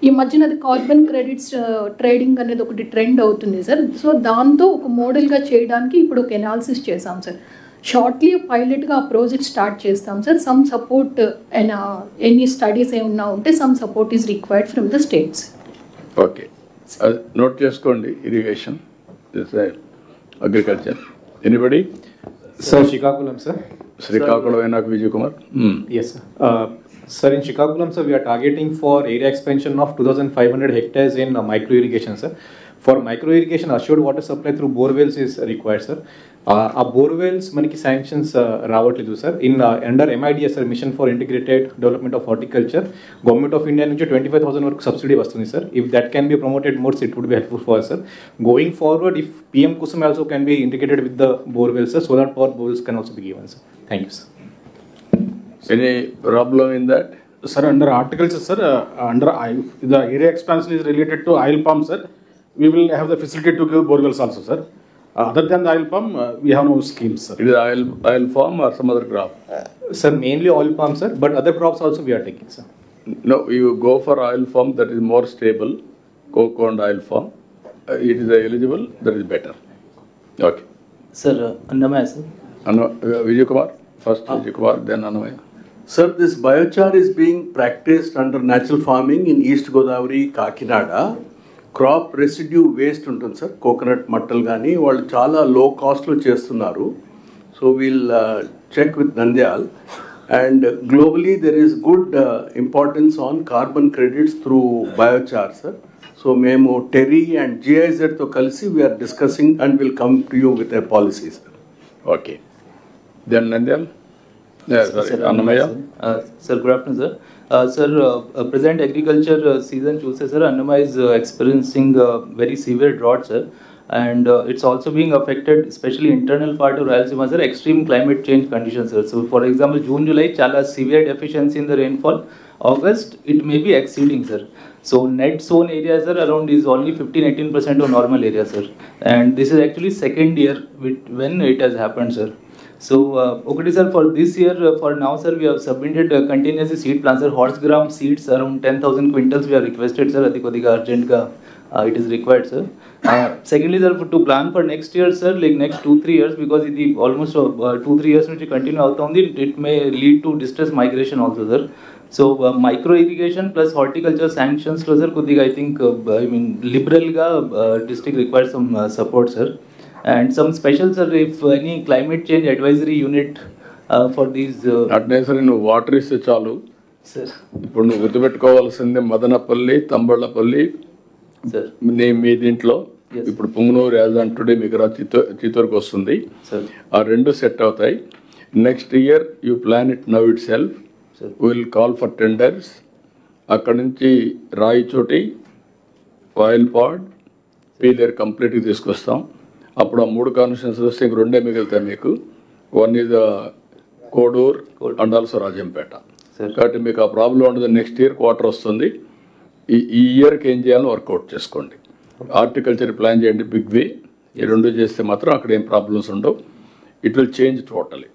Speaker 14: ఈ మధ్యన అది కార్బన్ క్రెడిట్స్ ట్రేడింగ్ అనేది ఒకటి ట్రెండ్ అవుతుంది సార్. సో దాంతో ఒక మోడల్గా చేయడానికి ఇప్పుడు ఒక ఎనాలిసిస్ చేసాం సార్. షార్ట్లీ పైలట్గా ఆ ప్రాజెక్ట్ స్టార్ట్ చేస్తాం sir. Some support and any studies ఏమన్నా ఉంటే some support is required from the states.
Speaker 2: Okay, note చేసుకోండి. Irrigation, agriculture, anybody?
Speaker 15: Sir, Srikakulam, sir.
Speaker 2: Srikakulam and Vijay Kumar.
Speaker 15: Yes, sir. Sir, in Srikakulam, sir, we are targeting for area expansion of 2,500 hectares in micro irrigation, sir. For micro irrigation, assured water supply through borewells is required, sir. ఆ borewells మనకి sanctions రావట్లేదు sir. Under MIDS సార్, mission for integrated development of horticulture, government of India నుంచి 25,000 వరకు subsidy వస్తుంది sir. If that can be promoted more it would be helpful for sir. Going forward if PM kusum also can be integrated with the borewells sir, solar power borewells can also be given sir. Thank you sir.
Speaker 2: Any problem in that?
Speaker 3: Sir, under horticulture sir, under the area expansion is related to oil palm sir. We will have the facility to give borewells also sir. Other than the oil palm, we have no schemes, sir.
Speaker 2: It is oil palm or some other crop?
Speaker 15: Sir, mainly oil palm, sir, but other crops also we are taking, sir.
Speaker 2: No, you go for oil palm, that is more stable. Cocoa and oil palm, it is eligible, that is better. Okay.
Speaker 16: Sir, Annamaya, sir.
Speaker 2: Vijay Kumar, first Vijay Kumar, then Annamaya.
Speaker 17: Sir, this biochar is being practiced under natural farming in East Godavari, Kakinada. Crop residue waste ఉంటుంది sir, coconut మట్టలు కానీ వాళ్ళు చాలా low కాస్ట్లో చేస్తున్నారు. So we'll check with Nandyal and globally there is good importance on carbon credits through biochar sir. So మేము TERI and GIZ-తో కలిసి we're discussing and will come to you with a policy sir.
Speaker 2: Okay, then Nandyal. Annamaya.
Speaker 16: Sir, good afternoon, sir. Sir, present agriculture season choose sir, Annamaya is experiencing very severe drought, sir. and it's also being affected, especially internal part of Rayalaseema, sir, extreme climate change conditions, sir. So for example, June, July, chala severe deficiency in the rainfall. August, it may be exceeding, sir. So net zone areas are around is only 15-18% of normal area, sir. And this is actually second year when it has happened, sir. So, okay, sir, for this year, for now, sir, we have submitted contingency seed plans, sir. Horse gram seeds around 10,000 quintals we have requested, sir. Adi kodiga urgent ka it is required, sir. Secondly, sir, to plan for next year, sir, like next 2-3 years, because it almost 2-3 years which continue out on it may lead to distress migration also, sir. So micro irrigation plus horticulture sanctions, sir, kodiga I think I mean liberal ga district requires some support, sir. And some special, sir, if any climate change advisory unit for these.
Speaker 2: అట్నే సరే నువ్వు water ఇస్తే చాలు.
Speaker 16: Sir
Speaker 2: ఇప్పుడు నువ్వు గుర్తుపెట్టుకోవాల్సింది మదనపల్లి, తంబళ్ళపల్లి, మీ దీంట్లో ఇప్పుడు పుంగనూరు యాజంటుడే మిగతా చిత్తూరుకు వస్తుంది. ఆ రెండు సెట్ అవుతాయి. Next year you plan it now it self. Will call for tenders. అక్కడ నుంచి రాయిచోటి, ఆయిల్ పాడ్, పీలేరు కంప్లీట్గా తీసుకొస్తాం. అప్పుడు ఆ 3 కాన్స్టిట్యూన్సీస్ వస్తే ఇంక 2 మిగులుతాయి మీకు. One is Kodur and also Rajampet. కాబట్టి మీకు ఆ ప్రాబ్లం ఉండదు. నెక్స్ట్ ఇయర్ క్వార్టర్ వస్తుంది. ఈ ఇయర్కి ఏం చేయాలో వర్కౌట్ చేసుకోండి. హార్టికల్చర్ ప్లాన్ చేయండి బిగ్ వే. ఈ 2 చేస్తే మాత్రం అక్కడ ఏం ప్రాబ్లమ్స్ ఉండవు. It will change totally.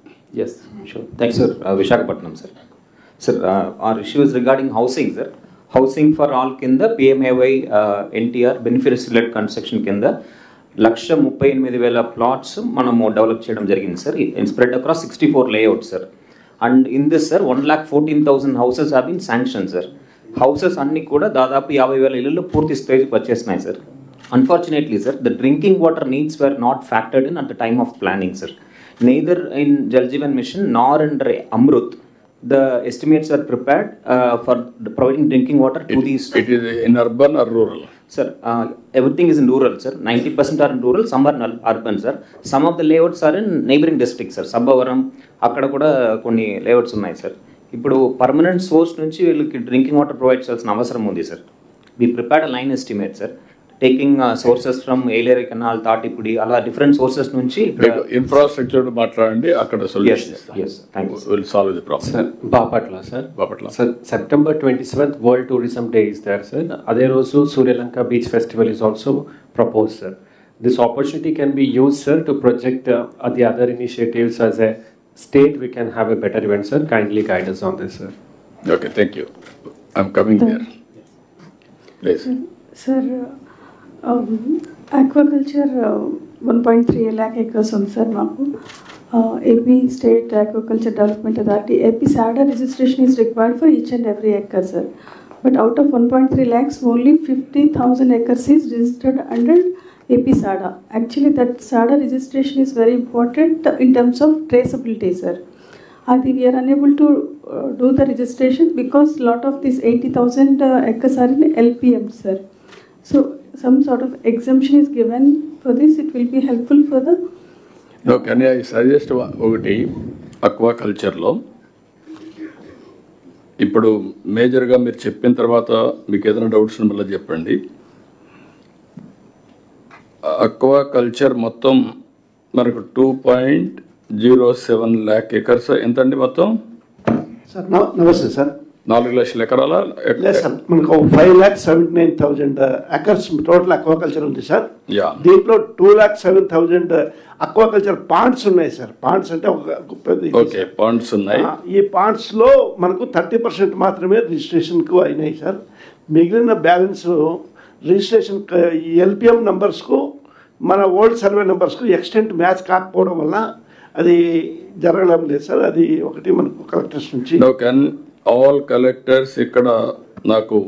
Speaker 18: Yes sure. Thank you sir. Visakhapatnam sir. Sir our issue is regarding housing, sir. Housing for all కింద PMAY NTR beneficiary led construction కింద 138,000 ప్లాట్స్ మనము డెవలప్ చేయడం జరిగింది sir. In spread across 64 layouts sir. And in this sir 1,14,000 houses have been sanction sir. Houses అన్నీ కూడా దాదాపు 50,000 ఇళ్ళు పూర్తి స్టేజ్కి వచ్చేసినాయి సార్. Unfortunately sir the drinking water needs were not factored in at the time of planning sir. neither in Jal Jeevan Mission nor in Amrut the estimates are prepared for providing drinking water to these.
Speaker 2: It is in urban or rural?
Speaker 18: Sir, everything is in rural, sir. 90% are in rural, some are in urban, sir. Some of the layouts are in neighboring districts, sir. Sabbavaram, akkada kuda konni layouts unnai, sir. Ippudu permanent source nunchi veelliki drinking water provide cheyaల్సిన అవసరం ఉంది, sir. We prepared a line estimate, sir. Taking sources from Elere Canal, Tatipudi, ala different sources nunchi
Speaker 2: infrastructure మాట్లాడండి, అక్కడ solution ఇస్తాం.
Speaker 18: Yes, thank you.
Speaker 2: We'll solve the problem.
Speaker 19: Sir, Bapatla, sir.
Speaker 2: Bapatla.
Speaker 19: Sir, September 27th World Tourism Day is there, sir. Ade roju Surya Lanka Beach Festival is also proposed, sir. This opportunity can be used, sir, to project the other initiatives as a state. We can have a better event, sir. Kindly guide us on this, sir.
Speaker 2: Okay, thank you. I'm coming there. Please.
Speaker 20: Sir, aquaculture 1.3 lakh acres ఉంది sir మాకు. AP state aquaculture development authority AP SADA registration is required for each and every acre, sir. But out of 1.3 lakhs, only 50,000 acres is registered under AP SADA. Actually, that SADA registration is very important in terms of traceability, sir. We are unable to do the registration because lot of these 80,000 acres are in LPM, sir. So some sort of exemption is given for this. It will be helpful for the.
Speaker 2: No, can I suggest ఒకటి అక్వాకల్చర్లో ఇప్పుడు మేజర్గా మీరు చెప్పిన తర్వాత మీకు ఏదైనా doubts మళ్ళీ చెప్పండి. అక్వాకల్చర్ మొత్తం మనకు 2.07 lakh acres ఎంత అండి మొత్తం?
Speaker 21: సార్ నమస్తే సార్.
Speaker 2: 4 లక్షల ఎకరాల?
Speaker 21: లేదు సార్, మనకు 5,79,000 acres టోటల్ అక్వాకల్చర్ ఉంది సార్. దీంట్లో 2,07,000 అక్వాకల్చర్ పాండ్స్ ఉన్నాయి సార్. పాండ్స్ అంటే
Speaker 2: ఓకే, పాండ్స్ ఉన్నాయి.
Speaker 21: ఈ పాండ్స్లో మనకు 30% మాత్రమే రిజిస్ట్రేషన్కు అయినాయి సార్. మిగిలిన బ్యాలెన్స్ రిజిస్ట్రేషన్ LPM నంబర్స్కు మన ఓల్డ్ సర్వే నంబర్స్కు ఎక్స్టెంట్ మ్యాచ్ కాకపోవడం వల్ల అది జరగడం లేదు సార్. అది ఒకటి మనకు కలెక్టర్స్ నుంచి.
Speaker 2: ఆల్ కలెక్టర్స్ ఇక్కడ నాకు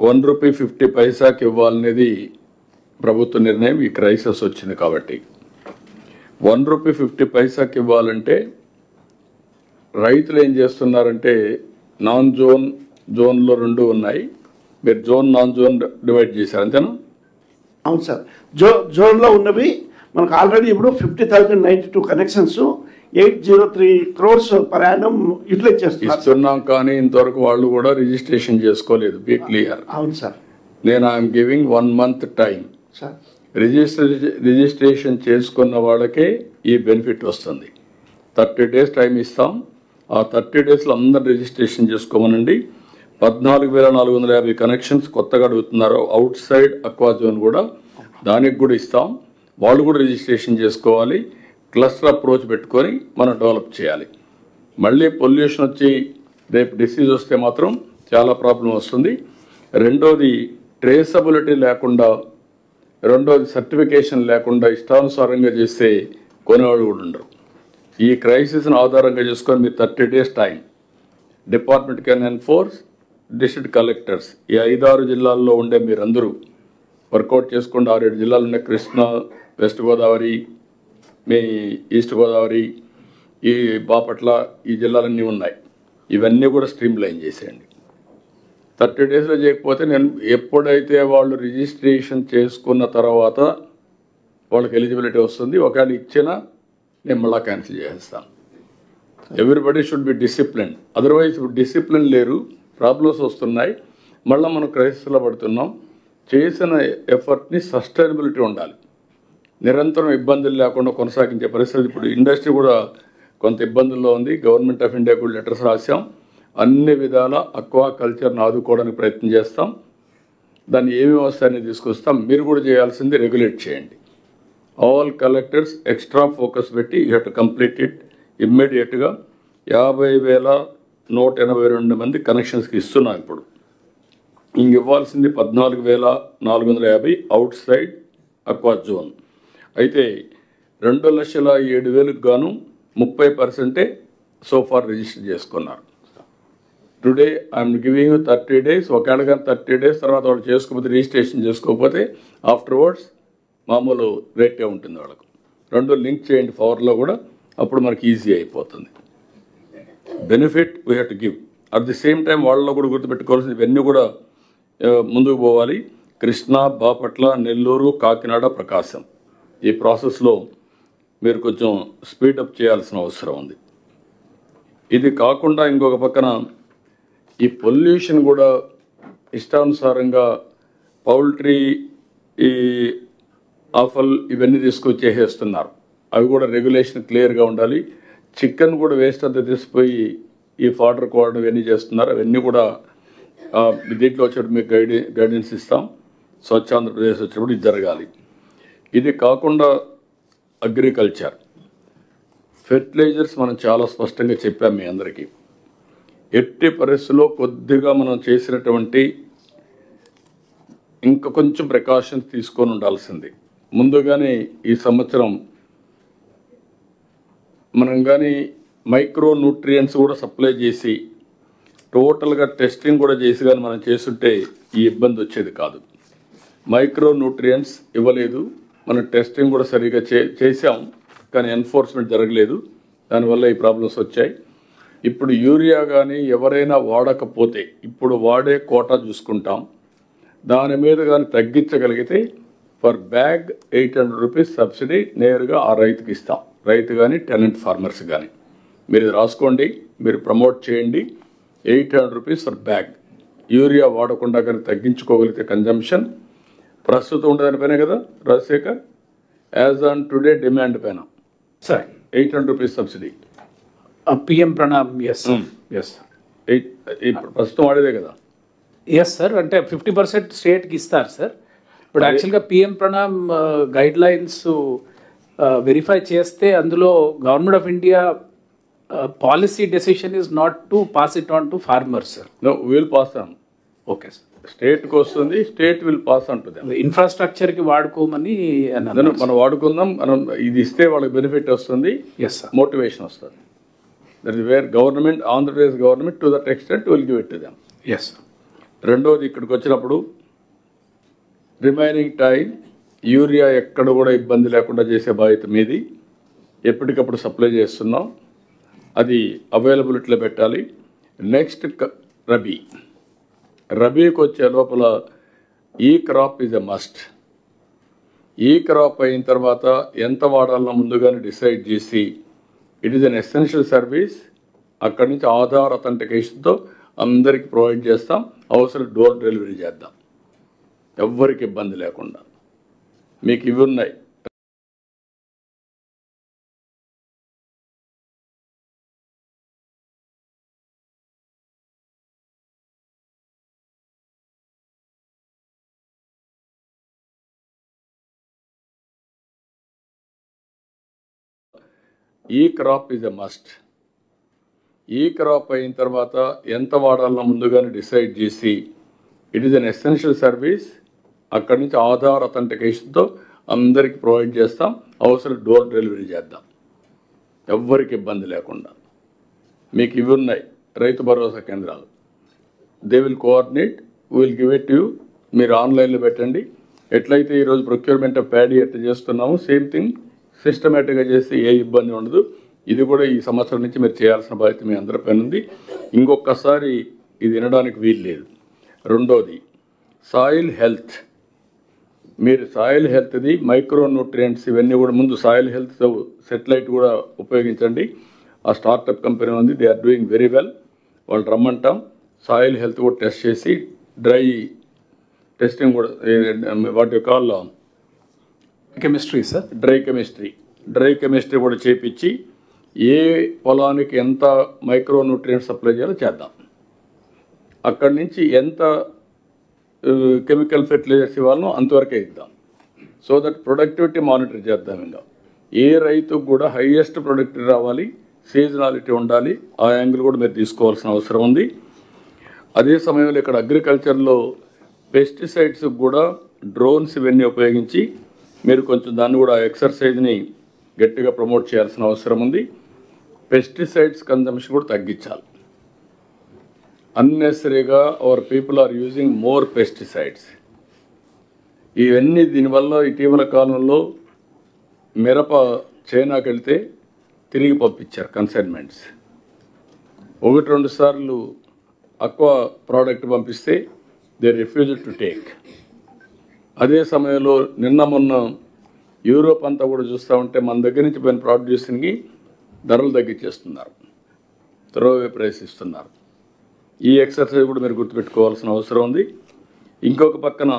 Speaker 2: ₹1.50 ఇవ్వాలనేది ప్రభుత్వ నిర్ణయం. ఈ క్రైసిస్ వచ్చింది కాబట్టి ₹1.50 ఇవ్వాలంటే రైతులు ఏం చేస్తున్నారంటే నాన్ జోన్లో 2 ఉన్నాయి. మీరు జోన్ నాన్ జోన్ డివైడ్ చేశారు అంతేనా?
Speaker 21: అవును సార్. జోన్లో ఉన్నవి మనకు ఆల్రెడీ ఇప్పుడు 50,092 connections 803 crores per annum utilise చేస్తున్నారు.
Speaker 2: ఇస్తున్నాం కానీ ఇంతవరకు వాళ్ళు కూడా రిజిస్ట్రేషన్ చేసుకోలేదు. Be clear.
Speaker 21: అవును సార్.
Speaker 2: నేను I'm giving 1 month time. Registration చేసుకున్న వాళ్ళకే ఈ బెనిఫిట్ వస్తుంది. 30 days టైం ఇస్తాం. ఆ 30 daysలో అందరు రిజిస్ట్రేషన్ చేసుకోమనండి. 14,450 కనెక్షన్స్ కొత్తగా అడుగుతున్నారు. అవుట్ సైడ్ అక్వా జోన్ కూడా దానికి కూడా ఇస్తాం. వాళ్ళు కూడా రిజిస్ట్రేషన్ చేసుకోవాలి. క్లస్టర్ అప్రోచ్ పెట్టుకొని మనం డెవలప్ చేయాలి. మళ్ళీ పొల్యూషన్ వచ్చి రేపు డిసీజ్ వస్తే మాత్రం చాలా ప్రాబ్లం వస్తుంది. రెండోది ట్రేసబిలిటీ లేకుండా, రెండోది సర్టిఫికేషన్ లేకుండా ఇష్టానుసారంగా చేస్తే కొనేవాళ్ళు కూడా ఉండరు. ఈ క్రైసిస్ను ఆధారంగా చేసుకొని మీరు 30 days time department can enforce, district collectors ఈ 5-6 జిల్లాల్లో ఉండే మీరందరూ వర్కౌట్ చేసుకోండి. 6-7 జిల్లాలు ఉన్నాయి. కృష్ణా, వెస్ట్ గోదావరి, మీ ఈస్ట్ గోదావరి, ఈ బాపట్ల, ఈ జిల్లాలన్నీ ఉన్నాయి. ఇవన్నీ కూడా స్ట్రీమ్ లైన్ చేసేయండి. 30 daysలో చేయకపోతే నేను ఎప్పుడైతే వాళ్ళు రిజిస్ట్రేషన్ చేసుకున్న తర్వాత వాళ్ళకి ఎలిజిబిలిటీ వస్తుంది. ఒకవేళ ఇచ్చినా నేను మళ్ళీ క్యాన్సిల్ చేసేస్తాను. Everybody should be discipline. Otherwise discipline లేరు, ప్రాబ్లమ్స్ వస్తున్నాయి, మళ్ళీ మనం క్రైసిస్లో పడుతున్నాం. చేసిన ఎఫర్ట్ని సస్టైనబిలిటీ ఉండాలి. నిరంతరం ఇబ్బందులు లేకుండా కొనసాగించే పరిస్థితి. ఇప్పుడు ఇండస్ట్రీ కూడా కొంత ఇబ్బందుల్లో ఉంది. గవర్నమెంట్ ఆఫ్ ఇండియా కూడా లెటర్స్ రాసాం. అన్ని విధాల అక్వా కల్చర్ని ఆదుకోవడానికి ప్రయత్నం చేస్తాం. దాన్ని ఏమేమి వస్తాయని తీసుకొస్తాం. మీరు కూడా చేయాల్సింది రెగ్యులేట్ చేయండి. ఆల్ కలెక్టర్స్ ఎక్స్ట్రా ఫోకస్ పెట్టి you have to complete it ఇమ్మీడియట్గా. 50,182 మంది కనెక్షన్స్కి ఇస్తున్నాం. ఇప్పుడు ఇంక ఇవ్వాల్సింది 14,450 అవుట్ సైడ్ అక్వా జోన్. అయితే 2,07,000 గాను 30% సోఫార్ రిజిస్టర్ చేసుకున్నారు. Today I'm giving 30 days. ఒకవేళ కానీ 30 days తర్వాత వాళ్ళు చేసుకోకపోతే, రిజిస్ట్రేషన్ చేసుకోకపోతే ఆఫ్టర్వర్డ్స్ మామూలు రేటే ఉంటుంది వాళ్ళకు. 2 లింక్ చేయండి పవర్లో కూడా, అప్పుడు మనకి ఈజీ అయిపోతుంది. Benefit we have to give. At the same time వాళ్ళలో కూడా గుర్తుపెట్టుకోవాల్సింది ఇవన్నీ కూడా ముందుకు పోవాలి. కృష్ణా, బాపట్ల, నెల్లూరు, కాకినాడ, ప్రకాశం ఈ ప్రాసెస్లో మీరు కొంచెం స్పీడప్ చేయాల్సిన అవసరం ఉంది. ఇది కాకుండా ఇంకొక పక్కన ఈ పొల్యూషన్ కూడా ఇష్టానుసారంగా పౌల్ట్రీ, ఈ ఆఫల్ ఇవన్నీ తీసుకొచ్చేసేస్తున్నారు. అవి కూడా రెగ్యులేషన్ క్లియర్గా ఉండాలి. చికెన్ కూడా వేస్ట్ అంతా తీసిపోయి ఈ ఫాడర్ కోవడం ఇవన్నీ చేస్తున్నారు. అవన్నీ కూడా దీంట్లో వచ్చేటప్పుడు మీకు గైడెన్స్ ఇస్తాం. స్వచ్ఛ ఆంధ్రప్రదేశ్ వచ్చేటప్పుడు ఇది జరగాలి. ఇది కాకుండా అగ్రికల్చర్, ఫెర్టిలైజర్స్ మనం చాలా స్పష్టంగా చెప్పాం మీ అందరికీ. ఎట్టి పరిస్థితుల్లో కొద్దిగా మనం చేసినటువంటి ఇంకా కొంచెం ప్రికాషన్స్ తీసుకొని ఉండాల్సింది. ముందుగానే ఈ సంవత్సరం మనం కానీ మైక్రో న్యూట్రియంట్స్ కూడా సప్లై చేసి టోటల్గా టెస్టింగ్ కూడా చేసి కానీ మనం చేస్తుంటే ఈ ఇబ్బంది వచ్చేది కాదు. మైక్రో న్యూట్రియంట్స్ ఇవ్వలేదు, మనం టెస్టింగ్ కూడా సరిగా చేసాం, కానీ ఎన్ఫోర్స్మెంట్ జరగలేదు. దానివల్ల ఈ ప్రాబ్లమ్స్ వచ్చాయి. ఇప్పుడు యూరియా కానీ ఎవరైనా వాడకపోతే ఇప్పుడు వాడే కోటా చూసుకుంటాం. దాని మీద కానీ తగ్గించగలిగితే ఫర్ బ్యాగ్ 800 రూపీస్ సబ్సిడీ నేరుగా ఆ రైతుకి ఇస్తాం. రైతు కానీ టెనెంట్ ఫార్మర్స్ కానీ మీరు ఇది రాసుకోండి, మీరు ప్రమోట్ చేయండి. 800 రూపీస్ ఫర్ బ్యాగ్. యూరియా వాడకుండా కానీ తగ్గించుకోగలిగితే కన్జంప్షన్ ప్రస్తుతం ఉండదానిపైన కదా Rajasekhar, as on today demand పైన
Speaker 9: sir
Speaker 2: 800 rupees subsidy.
Speaker 9: PM PRANAM. Yes yes,
Speaker 2: ప్రస్తుతం వాడేదే కదా.
Speaker 9: ఎస్ సార్, అంటే 50% స్టేట్కి ఇస్తారు సార్. ఇప్పుడు యాక్చువల్గా PM PRANAM guidelines verify చేస్తే అందులో government of India policy decision is not to pass it on to farmers sir.
Speaker 2: No, will pass on.
Speaker 9: Okay sir,
Speaker 2: స్టేట్కి వస్తుంది, state will pass on to them.
Speaker 9: ఇన్ఫ్రాస్ట్రక్చర్కి వాడుకోమని
Speaker 2: మనం వాడుకుందాం. మనం ఇది ఇస్తే వాళ్ళకి బెనిఫిట్ వస్తుంది, మోటివేషన్ వస్తుంది. That is where government, Andhra Pradesh government to that extent will give it to them.
Speaker 9: Yes.
Speaker 2: రెండోది ఇక్కడికి వచ్చినప్పుడు రిమైనింగ్ టైం యూరియా ఎక్కడ కూడా ఇబ్బంది లేకుండా చేసే బాధ్యత మీది. ఎప్పటికప్పుడు సప్లై చేస్తున్నాం, అది అవైలబిలిటీలో పెట్టాలి. నెక్స్ట్ రబీకి వచ్చే లోపల ఈ క్రాప్ ఈజ్ ఎ మస్ట్. ఈ క్రాప్ అయిన తర్వాత ఎంత వాడాలన్నా ముందుగానే డిసైడ్ చేసి it is an essential service. అక్కడి నుంచి ఆధార్ అథెంటికేషన్తో అందరికీ ప్రొవైడ్ చేస్తాం. అవసరం డోర్ డెలివరీ చేద్దాం. ఎవ్వరికి ఇబ్బంది లేకుండా. మీకు ఇవి ఉన్నాయి. ఈ క్రాప్ ఈజ్ ఎ మస్ట్. ఈ క్రాప్ అయిన తర్వాత ఎంత వాడాలన్నా ముందుగానే డిసైడ్ చేసి it is an essential service. అక్కడి నుంచి ఆధార్ అథెంటికేషన్తో అందరికీ ప్రొవైడ్ చేస్తాం. అవసరం డోర్ డెలివరీ చేద్దాం, ఎవ్వరికి ఇబ్బంది లేకుండా. మీకు ఇవి ఉన్నాయి రైతు భరోసా కేంద్రాలు. They will coordinate, will give it you. మీరు ఆన్లైన్లో పెట్టండి. ఎట్లయితే ఈరోజు ప్రొక్యూర్మెంట్ ఆఫ్ ప్యాడీ ఎట్లా చేస్తున్నాము సేమ్ థింగ్ సిస్టమేటిక్గా చేస్తే ఏ ఇబ్బంది ఉండదు. ఇది కూడా ఈ సంవత్సరం నుంచి మీరు చేయాల్సిన బాధ్యత మీ అందరిపైన ఉంది. ఇంకొకసారి ఇది వినడానికి వీలు లేదు. రెండోది సాయిల్ హెల్త్. మీరు సాయిల్ హెల్త్ది మైక్రో న్యూట్రియంట్స్ ఇవన్నీ కూడా ముందు సాయిల్ హెల్త్ సెటిలైట్ కూడా ఉపయోగించండి. ఆ స్టార్టప్ కంపెనీ ఉంది, they are doing very well. వాళ్ళు రమ్మంటాం. సాయిల్ హెల్త్ కూడా టెస్ట్ చేసి డ్రై టెస్టింగ్ కూడా what you call
Speaker 9: chemistry sir,
Speaker 2: dry chemistry కూడా చేపించి ఏ పొలానికి ఎంత మైక్రో న్యూట్రియంట్ సప్లై చేయాలో చేద్దాం. అక్కడి నుంచి ఎంత కెమికల్ ఫెర్టిలైజర్స్ ఇవ్వాలనో అంతవరకే ఇద్దాం. సో దట్ ప్రొడక్టివిటీ మానిటర్ చేద్దాం. ఇంకా ఏ రైతుకు కూడా హైయెస్ట్ ప్రొడక్టివిటీ రావాలి, సీజనాలిటీ ఉండాలి. ఆ యాంగిల్ కూడా మీరు తీసుకోవాల్సిన అవసరం ఉంది. అదే సమయంలో ఇక్కడ అగ్రికల్చర్లో పెస్టిసైడ్స్ కూడా డ్రోన్స్ ఇవన్నీ ఉపయోగించి మీరు కొంచెం దాన్ని కూడా ఎక్సర్సైజ్ని గట్టిగా ప్రమోట్ చేయాల్సిన అవసరం ఉంది. పెస్టిసైడ్స్ కన్జంప్షన్ కూడా తగ్గించాలి. అన్నెసరీగా our people are using more pesticides. ఇవన్నీ దీనివల్ల ఇటీవల కాలంలో మిరప చైనాకి వెళ్తే తిరిగి పంపించారు కన్సైన్మెంట్స్. 1-2 సార్లు అక్వా ప్రోడక్ట్ పంపిస్తే దే రిఫ్యూజ్డ్ టు టేక్. అదే సమయంలో నిన్న మొన్న యూరోప్ అంతా కూడా చూస్తూ ఉంటే మన దగ్గర నుంచి పోయిన ప్రొడ్యూస్కి ధరలు తగ్గించేస్తున్నారు, త్రోవే ప్రైస్ ఇస్తున్నారు. ఈ ఎక్సర్సైజ్ కూడా మీరు గుర్తుపెట్టుకోవాల్సిన అవసరం ఉంది. ఇంకొక పక్కన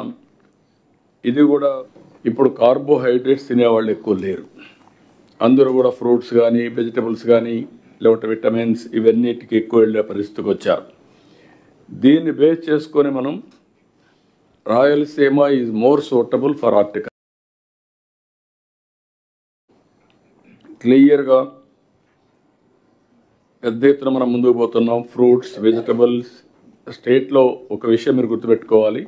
Speaker 2: ఇది కూడా ఇప్పుడు కార్బోహైడ్రేట్స్ తినేవాళ్ళు ఎక్కువ లేరు. అందరూ కూడా ఫ్రూట్స్ కానీ వెజిటబుల్స్ కానీ లేకపోతే విటమిన్స్ ఇవన్నిటికి ఎక్కువ వెళ్ళే పరిస్థితికి వచ్చారు. దీన్ని బేస్ చేసుకొని మనం Rayalaseema is more suitable for horticulture. క్లియర్గా పెద్ద ఎత్తున మనం ముందుకు పోతున్నాం. ఫ్రూట్స్, వెజిటబుల్స్ స్టేట్లో ఒక విషయం మీరు గుర్తుపెట్టుకోవాలి.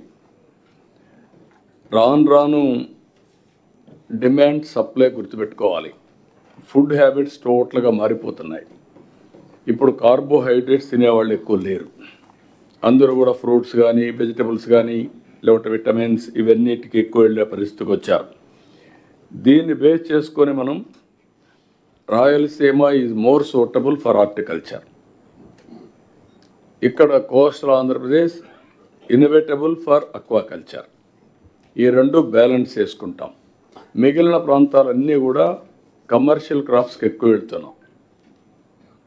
Speaker 2: రాను డిమాండ్ సప్లై గుర్తుపెట్టుకోవాలి. ఫుడ్ హ్యాబిట్స్ టోటల్గా మారిపోతున్నాయి. ఇప్పుడు కార్బోహైడ్రేట్స్ తినేవాళ్ళు ఎక్కువ లేరు. అందరూ కూడా ఫ్రూట్స్ కానీ వెజిటబుల్స్ కానీ లేకపోతే విటమిన్స్ ఇవన్నిటికి ఎక్కువ వెళ్ళే పరిస్థితికి వచ్చారు. దీన్ని బేస్ చేసుకొని మనం Rayalaseema is more suitable for horticulture. ఇక్కడ coastal Andhra Pradesh innovatable for aquaculture. ఈ రెండు బ్యాలెన్స్ చేసుకుంటాం. మిగిలిన ప్రాంతాలన్నీ కూడా కమర్షియల్ క్రాప్స్కి ఎక్కువ వెళ్తున్నాం.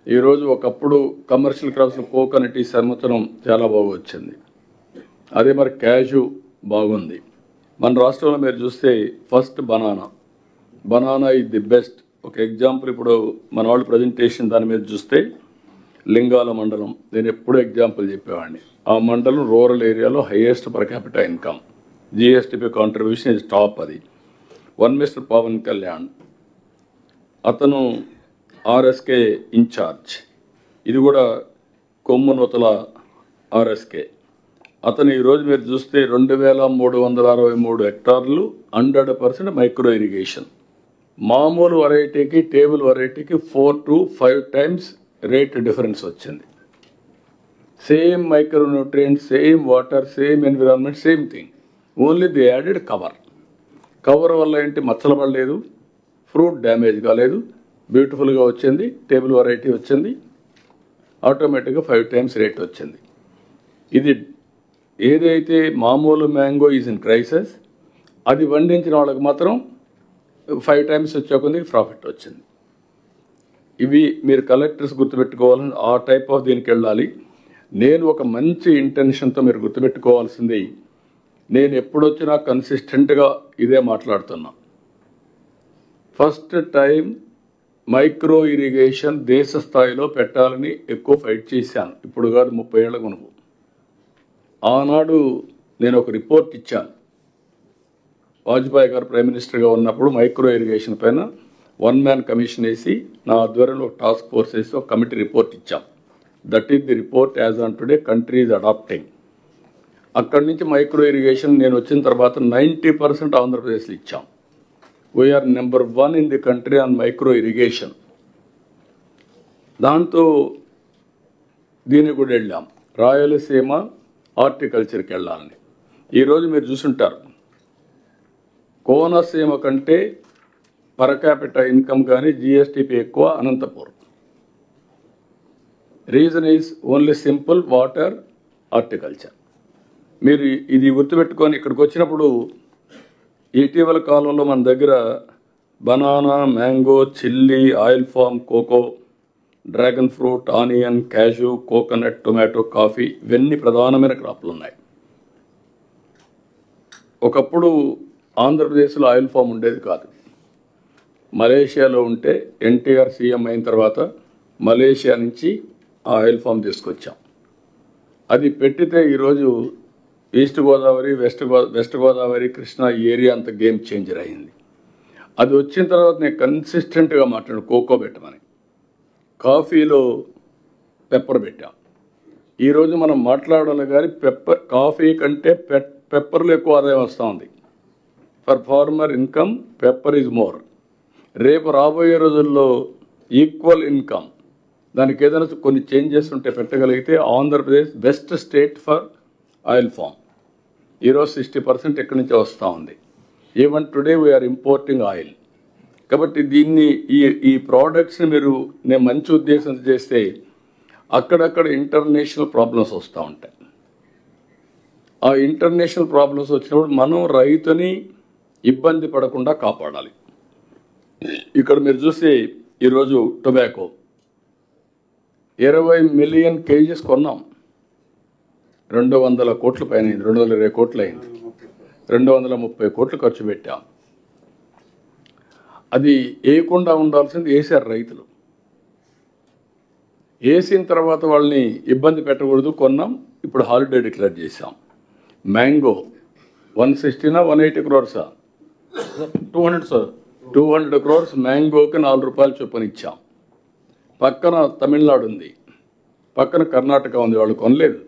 Speaker 2: ఈరోజు ఒకప్పుడు కమర్షియల్ క్రాప్స్లో కోకోనట్ ఈ సంవత్సరం చాలా బాగా వచ్చింది. అదే మరి క్యాషు బాగుంది. మన రాష్ట్రంలో మీరు చూస్తే first banana is the best. ఒక ఎగ్జాంపుల్ ఇప్పుడు మన వాళ్ళు ప్రజెంటేషన్ దాని మీద చూస్తే లింగాల మండలం, నేను ఎప్పుడూ ఎగ్జాంపుల్ చెప్పేవాడిని. ఆ మండలం రూరల్ ఏరియాలో highest per capital income, GSTP contribution is top. అది వన్ మిస్టర్ పవన్ కళ్యాణ్, అతను ఆర్ఎస్కే ఇన్ఛార్జ్. ఇది కూడా కొమ్మునూతల ఆర్ఎస్కే. అతను ఈరోజు మీరు చూస్తే 2363 హెక్టార్లు 100% మైక్రో ఇరిగేషన్. మామూలు వెరైటీకి టేబుల్ వెరైటీకి 4 to 5 times రేట్ డిఫరెన్స్ వచ్చింది. Same micro nutrients, same water, same environment, same thing. Only the added cover వల్ల ఏంటి మచ్చలు పడలేదు, ఫ్రూట్ డ్యామేజ్ కాలేదు, బ్యూటిఫుల్గా వచ్చింది, టేబుల్ వెరైటీ వచ్చింది, ఆటోమేటిక్గా 5 times రేట్ వచ్చింది. ఇది ఏదైతే మామూలు మ్యాంగో ఈజ్ ఇన్ క్రైసిస్, అది పండించిన వాళ్ళకి మాత్రం 5 times వచ్చే కొద్ది ప్రాఫిట్ వచ్చింది. ఇవి మీరు కలెక్టర్స్ గుర్తుపెట్టుకోవాలని ఆ టైప్ ఆఫ్ దీనికి వెళ్ళాలి. నేను ఒక మంచి ఇంటెన్షన్తో మీరు గుర్తుపెట్టుకోవాల్సింది, నేను ఎప్పుడొచ్చినా కన్సిస్టెంట్గా ఇదే మాట్లాడుతున్నా. ఫస్ట్ టైం మైక్రో ఇరిగేషన్ దేశ స్థాయిలో పెట్టాలని ఎక్కువ ఫైట్ చేశాను. ఇప్పుడు కాదు, 30 ఏళ్ల మునుపు. ఆనాడు నేను ఒక రిపోర్ట్ ఇచ్చాను. వాజ్పేయి గారు ప్రైమ్ మినిస్టర్గా ఉన్నప్పుడు మైక్రో ఇరిగేషన్ పైన 1 మ్యాన్ కమిషన్ వేసి నా ఆధ్వర్యంలో ఒక టాస్క్ ఫోర్స్ వేసి ఒక కమిటీ రిపోర్ట్ ఇచ్చాం. That is the report as on today country is adopting. అక్కడి నుంచి మైక్రో ఇరిగేషన్ నేను వచ్చిన తర్వాత 90% ఆంధ్రప్రదేశ్లో ఇచ్చాం. We are number 1 in the country on micro irrigation. దాంతో దీనికి కూడా వెళ్ళాం, రాయలసీమ హార్టికల్చర్కి వెళ్ళాలని. ఈరోజు మీరు చూసుంటారు, కోనసీమ కంటే పర్ క్యాపిటల్ ఇన్కమ్ కానీ జిఎస్టిపి ఎక్కువ Anantapur. Reason is only simple water, horticulture. మీరు ఇది గుర్తుపెట్టుకొని ఇక్కడికి వచ్చినప్పుడు ఇటీవల కాలంలో మన దగ్గర banana, mango, chilli, oil palm, cocoa, dragon fruit, onion, cashew, coconut, tomato, coffee ఇవన్నీ ప్రధానమైన క్రాప్లు ఉన్నాయి. ఒకప్పుడు ఆంధ్రప్రదేశ్లో ఆయిల్ ఫామ్ ఉండేది కాదు. మలేషియాలో ఉంటే ఎన్టీఆర్ సీఎం అయిన తర్వాత మలేషియా నుంచి ఆ ఆయిల్ ఫామ్ తీసుకొచ్చాం. అది పెట్టితే ఈరోజు ఈస్ట్ గోదావరి, వెస్ట్ గోదావరి, కృష్ణా ఈ ఏరియా అంతా గేమ్ చేంజర్ అయింది. అది వచ్చిన తర్వాత నేను కన్సిస్టెంట్గా మాట్లాడాను, కోకో పెట్టమని. కాఫీలో పెప్పర్ పెట్టాం. ఈరోజు మనం మాట్లాడాలి కానీ కాఫీ కంటే పెప్పర్లో ఎక్కువ ఆదాయం వస్తూ ఉంది. For farmer income pepper is more. రేపు రాబోయే రోజుల్లో ఈక్వల్ ఇన్కమ్ దానికి ఏదైనా కొన్ని చేంజెస్ ఉంటే పెట్టగలిగితే Andhra Pradesh best state for oil form. ఈరోజు 60% ఎక్కడి నుంచో వస్తూ ఉంది. Even today we are importing oil. కాబట్టి దీన్ని ఈ ప్రోడక్ట్స్ని నేను మంచి ఉద్దేశం చేస్తే అక్కడక్కడ ఇంటర్నేషనల్ ప్రాబ్లమ్స్ వస్తూ ఉంటాయి. ఆ ఇంటర్నేషనల్ ప్రాబ్లమ్స్ వచ్చినప్పుడు మనం రైతుని ఇబ్బంది పడకుండా కాపాడాలి. ఇక్కడ మీరు చూస్తే ఈరోజు టొబాకో 20 మిలియన్ కేజీస్ కొన్నాం. 200 కోట్ల పైన అయింది, 220 కోట్లు అయింది. 230 కోట్లు ఖర్చు పెట్టాం. అది వేయకుండా ఉండాల్సింది వేసారు రైతులు. వేసిన తర్వాత వాళ్ళని ఇబ్బంది పెట్టకూడదు, కొన్నాం. ఇప్పుడు హాలిడే డిక్లేర్ చేశాం. మ్యాంగో 160 180 క్రోర్సా
Speaker 3: 200 సార్
Speaker 2: 200 క్రోర్స్ మ్యాంగోకి 4 రూపాయలు చొప్పున ఇచ్చాం. పక్కన తమిళనాడు ఉంది, పక్కన కర్ణాటక ఉంది. వాళ్ళు కొనలేదు.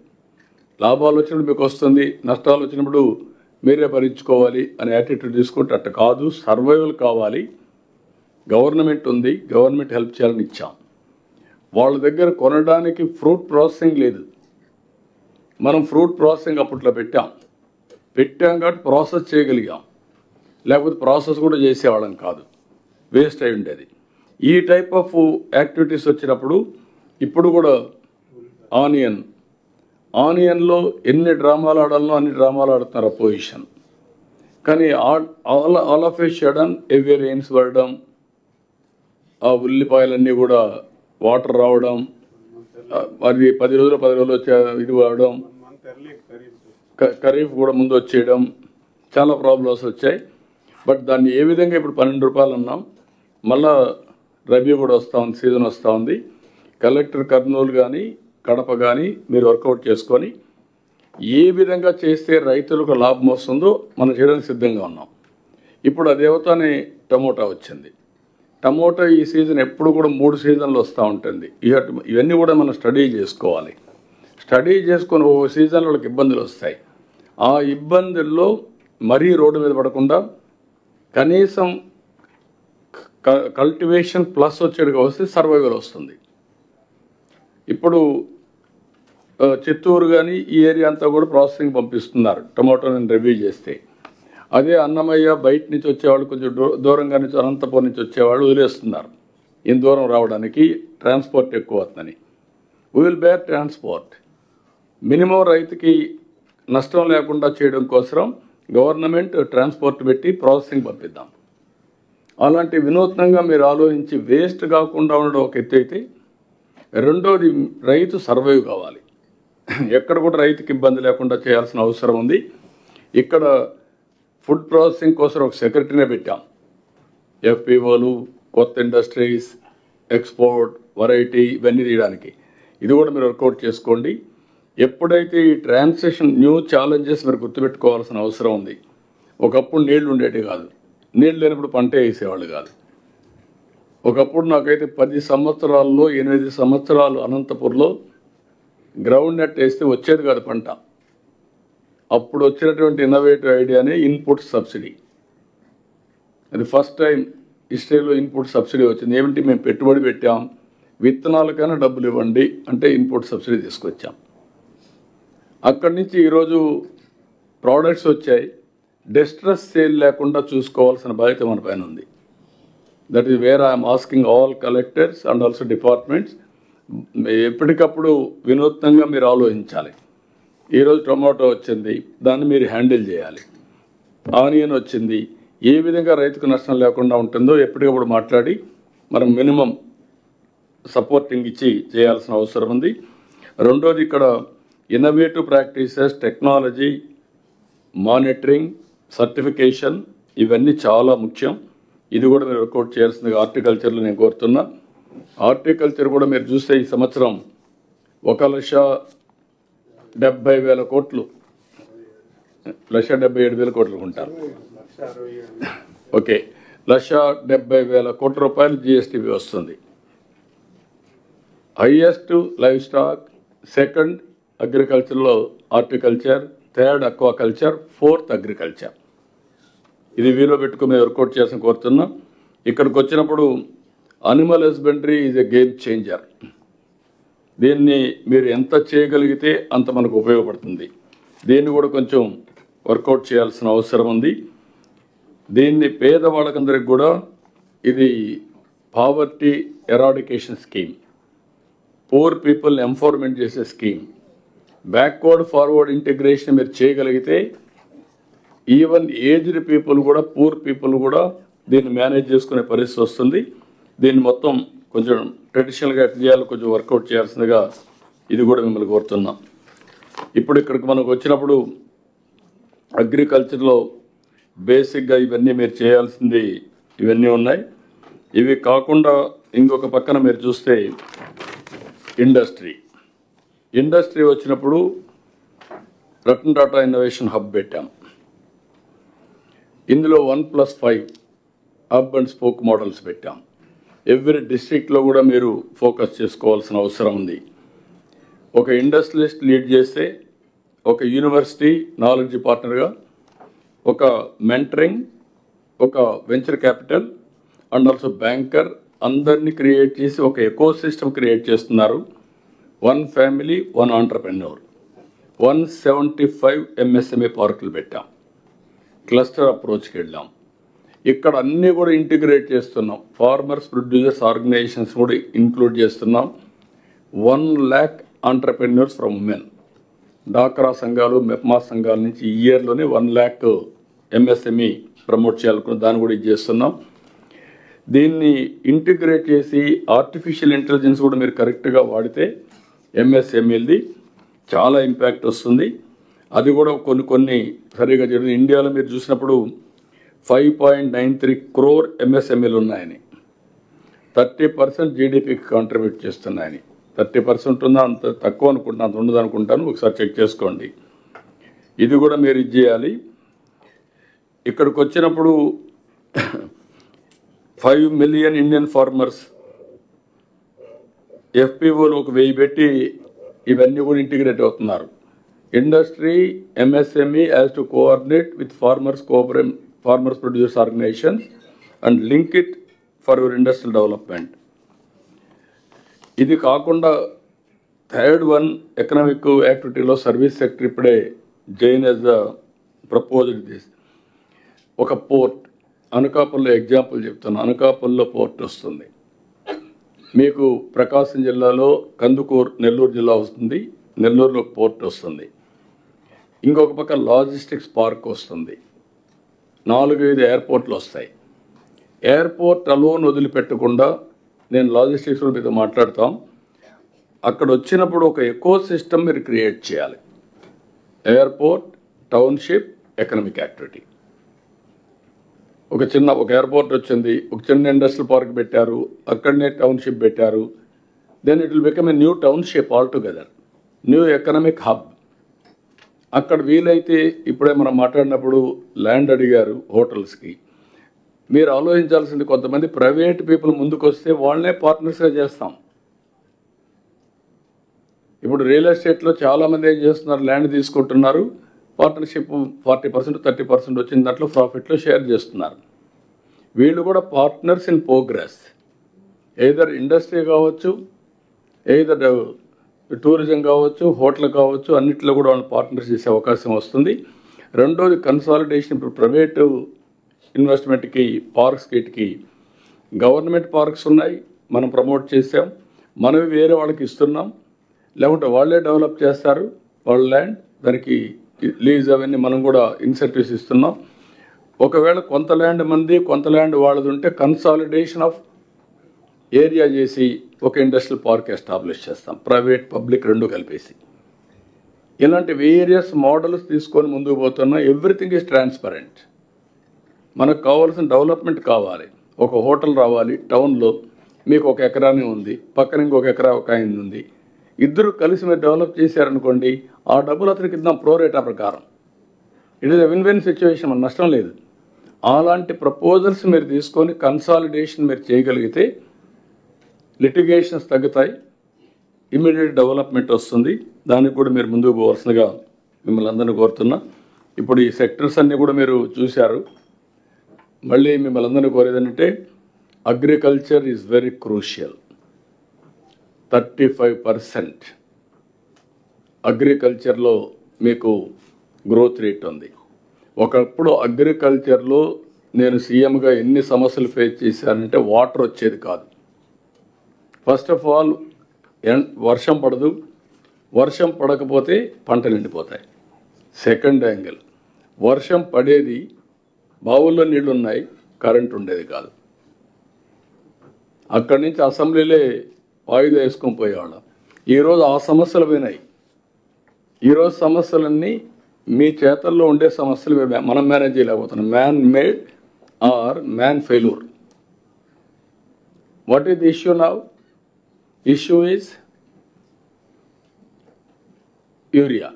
Speaker 2: లాభాలు వచ్చినప్పుడు మీకు వస్తుంది, నష్టాలు వచ్చినప్పుడు మీరే భరించుకోవాలి అనే యాటిట్యూడ్ తీసుకుంటే అట్ట కాదు. సర్వైవల్ కావాలి. గవర్నమెంట్ ఉంది, గవర్నమెంట్ హెల్ప్ చేయాలని ఇచ్చాం. వాళ్ళ దగ్గర కొనడానికి ఫ్రూట్ ప్రాసెసింగ్ లేదు. మనం ఫ్రూట్ ప్రాసెసింగ్ అప్పట్లో పెట్టాం కాబట్టి ప్రాసెస్ చేయగలిగాం. లేకపోతే ప్రాసెస్ కూడా చేసేవాళ్ళం కాదు, వేస్ట్ అయి ఉండేది. ఈ టైప్ ఆఫ్ యాక్టివిటీస్ వచ్చినప్పుడు ఇప్పుడు కూడా ఆనియన్లో ఎన్ని డ్రామాలు ఆడాలనో అన్ని డ్రామాలు ఆడుతున్నారు అపోజిషన్. కానీ all of A sudden heavy rains పడడం, ఆ ఉల్లిపాయలన్నీ కూడా వాటర్ రావడం, అది 10 రోజులు వచ్చే ఇది అవడం, ఖరీఫ్ కూడా ముందు వచ్చేయడం, చాలా ప్రాబ్లమ్స్ వచ్చాయి. బట్ దాన్ని ఏ విధంగా ఇప్పుడు 12 రూపాయలు అన్నాం. మళ్ళా రబీ కూడా వస్తూ ఉంది, సీజన్ వస్తూ ఉంది. కలెక్టర్ కర్నూలు కానీ కడప కానీ మీరు వర్కౌట్ చేసుకొని ఏ విధంగా చేస్తే రైతులకు లాభం వస్తుందో మనం చేయడానికి సిద్ధంగా ఉన్నాం. ఇప్పుడు అదేవతానే టమోటా వచ్చింది. టమోటా ఈ సీజన్ ఎప్పుడు కూడా 3 సీజన్లు వస్తూ ఉంటుంది. ఇవన్నీ కూడా మనం స్టడీ చేసుకోవాలి. స్టడీ చేసుకొని ఓ సీజన్లో వాళ్ళకి ఇబ్బందులు వస్తాయి. ఆ ఇబ్బందుల్లో మరీ రోడ్డు మీద పడకుండా కనీసం కల్టివేషన్ ప్లస్ వచ్చేట్టుగా వస్తే సర్వైవల్ వస్తుంది. ఇప్పుడు చిత్తూరు కానీ ఈ ఏరియా అంతా కూడా ప్రాసెసింగ్ పంపిస్తున్నారు టమాటోని రివ్యూ చేస్తే. అదే అన్నమయ్య బయట నుంచి వచ్చేవాళ్ళు, కొంచెం దూరంగా నుంచి అనంతపురం నుంచి వచ్చేవాళ్ళు వదిలేస్తున్నారు. ఇంత దూరం రావడానికి ట్రాన్స్పోర్ట్ ఎక్కువ అవుతుందని. We will bear transport. Minimum రైతుకి నష్టం లేకుండా చేయడం కోసం గవర్నమెంట్ ట్రాన్స్పోర్ట్ పెట్టి ప్రాసెసింగ్ పంపిద్దాం. అలాంటి వినూత్నంగా మీరు ఆలోచించి వేస్ట్ కాకుండా ఉండడం ఒక ఎత్తు అయితే, రెండోది రైతు సర్వైవ్ కావాలి. ఎక్కడ కూడా రైతుకి ఇబ్బంది లేకుండా చేయాల్సిన అవసరం ఉంది. ఇక్కడ ఫుడ్ ప్రాసెసింగ్ కోసం ఒక సెక్రటరీనే పెట్టాం. ఎఫ్పిఓలు, కొత్త ఇండస్ట్రీస్, ఎక్స్పోర్ట్, వెరైటీ ఇవన్నీ తీయడానికి. ఇది కూడా మీరు వర్కౌట్ చేసుకోండి. ఎప్పుడైతే ఈ ట్రాన్సాక్షన్ న్యూ ఛాలెంజెస్ మీరు గుర్తుపెట్టుకోవాల్సిన అవసరం ఉంది. ఒకప్పుడు నీళ్లు ఉండేవి కాదు, నీళ్ళు లేనప్పుడు పంట వేసేవాళ్ళు కాదు. ఒకప్పుడు నాకైతే 10 సంవత్సరాల్లో 8 సంవత్సరాలు అనంతపూర్లో గ్రౌండ్ నెట్ వేస్తే వచ్చేది కాదు పంట. అప్పుడు వచ్చినటువంటి ఇన్నోవేటివ్ ఐడియానే ఇన్పుట్ సబ్సిడీ. అది ఫస్ట్ టైం హిస్టరీలో ఇన్పుట్ సబ్సిడీ వచ్చింది. ఏమిటి, మేము పెట్టుబడి పెట్టాం, విత్తనాలకైనా డబ్బులు ఇవ్వండి అంటే ఇన్పుట్ సబ్సిడీ తీసుకొచ్చాం. అక్కడి నుంచి ఈరోజు ప్రోడక్ట్స్ వచ్చాయి. డిస్ట్రెస్ సేల్ లేకుండా చూసుకోవాల్సిన బాధ్యత మన పైన ఉంది. That is where I'm asking all collectors and also departments, ఎప్పటికప్పుడు వినూత్నంగా మీరు ఆలోచించాలి. ఈరోజు టొమాటో వచ్చింది, దాన్ని మీరు హ్యాండిల్ చేయాలి. ఆనియన్ వచ్చింది, ఏ విధంగా రైతుకు నష్టం లేకుండా ఉంటుందో ఎప్పటికప్పుడు మాట్లాడి మనం మినిమం సపోర్టింగ్ ఇచ్చి చేయాల్సిన అవసరం ఉంది. రెండోది, ఇక్కడ innovative practices, technology, monitoring, certification ఇవన్నీ చాలా ముఖ్యం. ఇది కూడా మీరు వర్కౌట్ చేయాల్సిందిగా హార్టికల్చర్లో నేను కోరుతున్నా. హార్టికల్చర్ కూడా మీరు చూస్తే ఈ సంవత్సరం 1,70,000 కోట్లు, 1,77,000 కోట్లు ఉంటారు. ఓకే, 1,70,000 కోట్ల రూపాయలు జిఎస్టీపీ వస్తుంది. హైయెస్ట్ లైవ్ స్టాక్, సెకండ్ అగ్రికల్చర్లో horticulture, third aquaculture, fourth agriculture. ఇది వీలో పెట్టుకుని మేము వర్కౌట్ చేయాల్సిన కోరుతున్నా. ఇక్కడికి వచ్చినప్పుడు animal husbandry is a game changer. దీన్ని మీరు ఎంత చేయగలిగితే అంత మనకు ఉపయోగపడుతుంది. దీన్ని కూడా కొంచెం వర్కౌట్ చేయాల్సిన అవసరం ఉంది. దీన్ని పేదవాళ్ళకందరికి కూడా ఇది పావర్టీ ఎరాడికేషన్ స్కీమ్, పూర్ పీపుల్ని ఎంపవర్మెంట్ చేసే స్కీమ్. బ్యాక్వర్డ్ ఫార్వర్డ్ ఇంటిగ్రేషన్ మీరు చేయగలిగితే ఈవెన్ ఏజ్డ్ పీపుల్ కూడా, పూర్ పీపుల్ కూడా దీన్ని మేనేజ్ చేసుకునే పరిస్థితి వస్తుంది. దీన్ని మొత్తం కొంచెం ట్రెడిషనల్గా చేయాలి, కొంచెం వర్కౌట్ చేయాల్సిందిగా ఇది కూడా మిమ్మల్ని కోరుతున్నాం. ఇప్పుడు ఇక్కడికి మనకు వచ్చినప్పుడు అగ్రికల్చర్లో బేసిక్గా ఇవన్నీ మీరు చేయాల్సింది ఇవన్నీ ఉన్నాయి. ఇవి కాకుండా ఇంకొక పక్కన మీరు చూస్తే ఇండస్ట్రీ వచ్చినప్పుడు రతన్ టాటా ఇన్నోవేషన్ హబ్ పెట్టాం. ఇందులో 1+5 హబ్ అండ్ స్పోక్ మోడల్స్ పెట్టాం. ఎవ్రీ డిస్ట్రిక్ట్లో కూడా మీరు ఫోకస్ చేసుకోవాల్సిన అవసరం ఉంది. ఒక ఇండస్ట్రియలిస్ట్ లీడ్ చేస్తే, ఒక యూనివర్సిటీ నాలెడ్జ్ పార్ట్నర్గా, ఒక మెంటరింగ్, ఒక venture capital and also banker అందరినీ క్రియేట్ చేసి ఒక ఎకో సిస్టమ్ క్రియేట్ చేస్తున్నారు. 1 ఫ్యామిలీ 1 ఆంటర్ప్రెన్యూర్, 175 ఎంఎస్ఎంఏ పార్కులు పెట్టాం. క్లస్టర్ అప్రోచ్కి వెళ్ళాం. ఇక్కడ అన్నీ కూడా ఇంటిగ్రేట్ చేస్తున్నాం. ఫార్మర్స్ ప్రొడ్యూసర్స్ ఆర్గనైజేషన్స్ కూడా ఇంక్లూడ్ చేస్తున్నాం. 1 lakh ఆంటర్ప్రెన్యూర్స్ ఫ్రమ్ ఉమెన్, డాక్రా సంఘాలు, మెప్మా సంఘాల నుంచి ఈ ఇయర్లోనే 1 lakh ఎంఎస్ఎంఈ ప్రమోట్ చేయాలనుకున్న దాన్ని కూడా ఇది చేస్తున్నాం. దీన్ని ఇంటిగ్రేట్ చేసి ఆర్టిఫిషియల్ ఇంటెలిజెన్స్ కూడా మీరు కరెక్ట్గా వాడితే ఎంఎస్ఎంఈది చాలా ఇంపాక్ట్ వస్తుంది. అది కూడా కొన్ని సరిగా జరుగుతుంది. ఇండియాలో మీరు చూసినప్పుడు 5.93 crore ఎంఎస్ఎంఈలు ఉన్నాయని, 30% జీడిపికి కాంట్రిబ్యూట్ చేస్తున్నాయని. 30% ఉందా, అంత తక్కువ అనుకుంటున్నా, అంత ఉండదు అనుకుంటాను, ఒకసారి చెక్ చేసుకోండి. ఇది కూడా మీరు ఇది చేయాలి. ఇక్కడికి వచ్చినప్పుడు 5 million ఇండియన్ ఫార్మర్స్ ఎఫ్పిఓలు ఒక 1000 పెట్టి ఇవన్నీ కూడా ఇంటిగ్రేట్ అవుతున్నారు. Industry, MSME has to coordinate with farmers producers organisations and link it for your industrial development. ఇది కాకుండా థర్డ్ వన్ ఎకనామిక్ యాక్టివిటీలో సర్వీస్ సెక్టర్ ఇప్పుడే జైన్ యాజ్ ద ప్రపోజ్డ్ దిస్. ఒక పోర్ట్, అనకాపల్లిలో ఎగ్జాంపుల్ చెప్తాను. అనకాపల్లిలో పోర్ట్ వస్తుంది మీకు. ప్రకాశం జిల్లాలో కందుకూరు, నెల్లూరు జిల్లా వస్తుంది. నెల్లూరులో పోర్ట్ వస్తుంది. ఇంకొక పక్క లాజిస్టిక్స్ పార్క్ వస్తుంది. 4-5 ఎయిర్పోర్ట్లు వస్తాయి. ఎయిర్పోర్ట్ అలోన్ వదిలిపెట్టకుండా నేను లాజిస్టిక్స్ మీతో మాట్లాడతాం. అక్కడ వచ్చినప్పుడు ఒక ఎకో సిస్టమ్ మీరు క్రియేట్ చేయాలి. Airport, township, economic activity. ఒక ఎయిర్పోర్ట్ వచ్చింది, ఒక చిన్న ఇండస్ట్రియల్ పార్క్ పెట్టారు, అక్కడనే టౌన్షిప్ పెట్టారు. Then it will become a new township all together, new economic hub. అక్కడ వీలైతే ఇప్పుడే మనం మాట్లాడినప్పుడు ల్యాండ్ అడిగారు హోటల్స్కి. మీరు ఆలోచించాల్సింది, కొంతమంది ప్రైవేట్ పీపుల్ ముందుకు వస్తే వాళ్ళనే పార్ట్నర్స్గా చేస్తాం. ఇప్పుడు రియల్ ఎస్టేట్లో చాలామంది ఏం చేస్తున్నారు, ల్యాండ్ తీసుకుంటున్నారు, పార్ట్నర్షిప్ 40% 30% వచ్చిన దాంట్లో ప్రాఫిట్లో షేర్ చేస్తున్నారు. వీళ్ళు కూడా partners in progress. Either industry కావచ్చు, ఎయిదర్ టూరిజం కావచ్చు, హోటల్ కావచ్చు, అన్నింటిలో కూడా వాళ్ళు పార్ట్నర్స్ చేసే అవకాశం వస్తుంది. రెండోది కన్సాలిడేషన్. ఇప్పుడు ప్రైవేటు ఇన్వెస్ట్మెంట్కి, పార్క్స్కి గవర్నమెంట్ పార్క్స్ ఉన్నాయి, మనం ప్రమోట్ చేసాం, మనవి వేరే వాళ్ళకి ఇస్తున్నాం, లేకుంటే వాళ్ళే డెవలప్ చేస్తారు వాళ్ళ ల్యాండ్, దానికి లీజ్ అవన్నీ మనం కూడా ఇన్సెంటివ్స్ ఇస్తున్నాం. ఒకవేళ కొంత ల్యాండ్ మంది కొంత ల్యాండ్ వాళ్ళది ఉంటే కన్సాలిడేషన్ ఆఫ్ ఏరియా చేసి ఒక ఇండస్ట్రియల్ పార్క్ ఎస్టాబ్లిష్ చేస్తాం, ప్రైవేట్ పబ్లిక్ రెండు కలిపేసి. ఇలాంటి వేరియస్ మోడల్స్ తీసుకొని ముందుకు పోతున్నాం. Everything is transparent. మనకు కావాల్సిన డెవలప్మెంట్ కావాలి. ఒక హోటల్ రావాలి టౌన్లో, మీకు 1 ఎకరానే ఉంది, పక్కన ఇంకొక ఎకరా ఒక ఆయన ఉంది, ఇద్దరు కలిసి మీరు డెవలప్ చేశారనుకోండి, ఆ డబ్బులు అతనికి ఇద్దాం ప్రోరేటా ప్రకారం. It is a win win situation, మన నష్టం లేదు. అలాంటి ప్రపోజల్స్ మీరు తీసుకొని కన్సాలిడేషన్ మీరు చేయగలిగితే లిటిగేషన్స్ తగ్గుతాయి, ఇమీడియట్ డెవలప్మెంట్ వస్తుంది. దానికి కూడా మీరు ముందుకు పోవాల్సిందిగా మిమ్మల్ని అందరినీ కోరుతున్నా. ఇప్పుడు ఈ సెక్టర్స్ అన్నీ కూడా మీరు చూశారు. మళ్ళీ మిమ్మల్ని అందరినీ కోరేది ఏంటంటే, అగ్రికల్చర్ ఈజ్ వెరీ క్రూషియల్. 35% అగ్రికల్చర్లో మీకు గ్రోత్ రేట్ ఉంది. ఒకప్పుడు అగ్రికల్చర్లో నేను సీఎంగా ఎన్ని సమస్యలు ఫేస్ చేశానంటే, వాటర్ వచ్చేది కాదు. ఫస్ట్ ఆఫ్ ఆల్ వర్షం పడదు, వర్షం పడకపోతే పంటలు ఎండిపోతాయి. సెకండ్ యాంగిల్, వర్షం పడేది, బావుల్లో నీళ్లు ఉన్నాయి, కరెంట్ ఉండేది కాదు. అక్కడి నుంచి అసెంబ్లీలే వాయిదా వేసుకొని పోయేవాళ్ళం. ఈరోజు ఆ సమస్యలు పోయినాయి. ఈరోజు సమస్యలన్నీ మీ చేతల్లో ఉండే సమస్యలు మనం మేనేజ్ చేయలేకపోతున్నాం. Man made or man failure. What is the issue now? Issue is urea.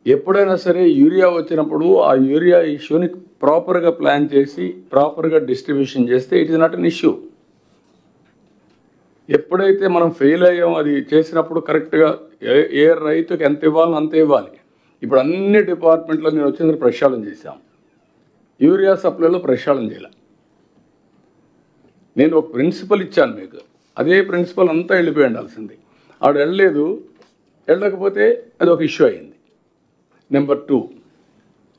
Speaker 2: ఎప్పుడైనా సరే యూరియా వచ్చినప్పుడు ఆ యూరియా ఇష్యూని ప్రాపర్గా ప్లాన్ చేసి ప్రాపర్గా డిస్ట్రిబ్యూషన్ చేస్తే it is not an issue. ఎప్పుడైతే మనం ఫెయిల్ అయ్యాం అది చేసినప్పుడు కరెక్ట్గా ఏ రైతుకి ఎంత ఇవ్వాలో అంత ఇవ్వాలి. ఇప్పుడు అన్ని డిపార్ట్మెంట్లో నేను వచ్చిన ప్రక్షాళన చేశాం. యూరియా సప్లైలో ప్రక్షాళన చేయాలి. నేను ఒక ప్రిన్సిపల్ ఇచ్చాను మీకు, అదే ప్రిన్సిపల్ అంతా వెళ్ళిపోయి ఉండాల్సింది. ఆవిడ వెళ్ళలేదు, వెళ్ళకపోతే అది ఒక ఇష్యూ అయింది. నెంబర్ 2,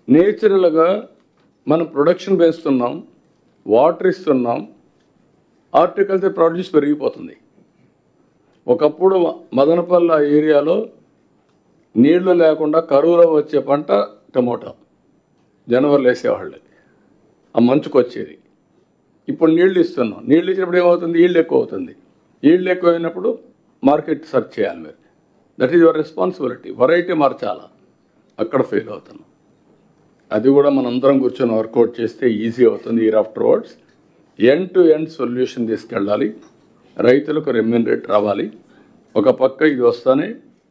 Speaker 2: నేచురల్గా మనం ప్రొడక్షన్ పెంచుతున్నాం, వాటర్ ఇస్తున్నాం, హార్టికల్చర్ ప్రొడ్యూస్ పెరిగిపోతుంది. ఒకప్పుడు మదనపల్లి ఏరియాలో నీళ్లు లేకుండా కరువులో వచ్చే పంట టమోటా, జనవరిలో వేసేవాళ్ళు, ఆ మంచుకు వచ్చేది. ఇప్పుడు నీళ్లు ఇస్తున్నాం, నీళ్ళు ఇచ్చినప్పుడు ఏమవుతుంది, ఈల్డ్ ఎక్కువ అవుతుంది. ఈల్డ్ ఎక్కువ అయినప్పుడు మార్కెట్ సెర్చ్ చేయాలి మీరు. That is your responsibility. Variety మార్చాలా, అక్కడ ఫెయిల్ అవుతున్నాం. అది కూడా మనందరం కూర్చొని వర్కౌట్ చేస్తే ఈజీ అవుతుంది. Year after words end to end solution తీసుకెళ్ళాలి. రైతులకు రెమ్యూనరేట్ రావాలి. ఒక పక్క ఇది వస్తానే,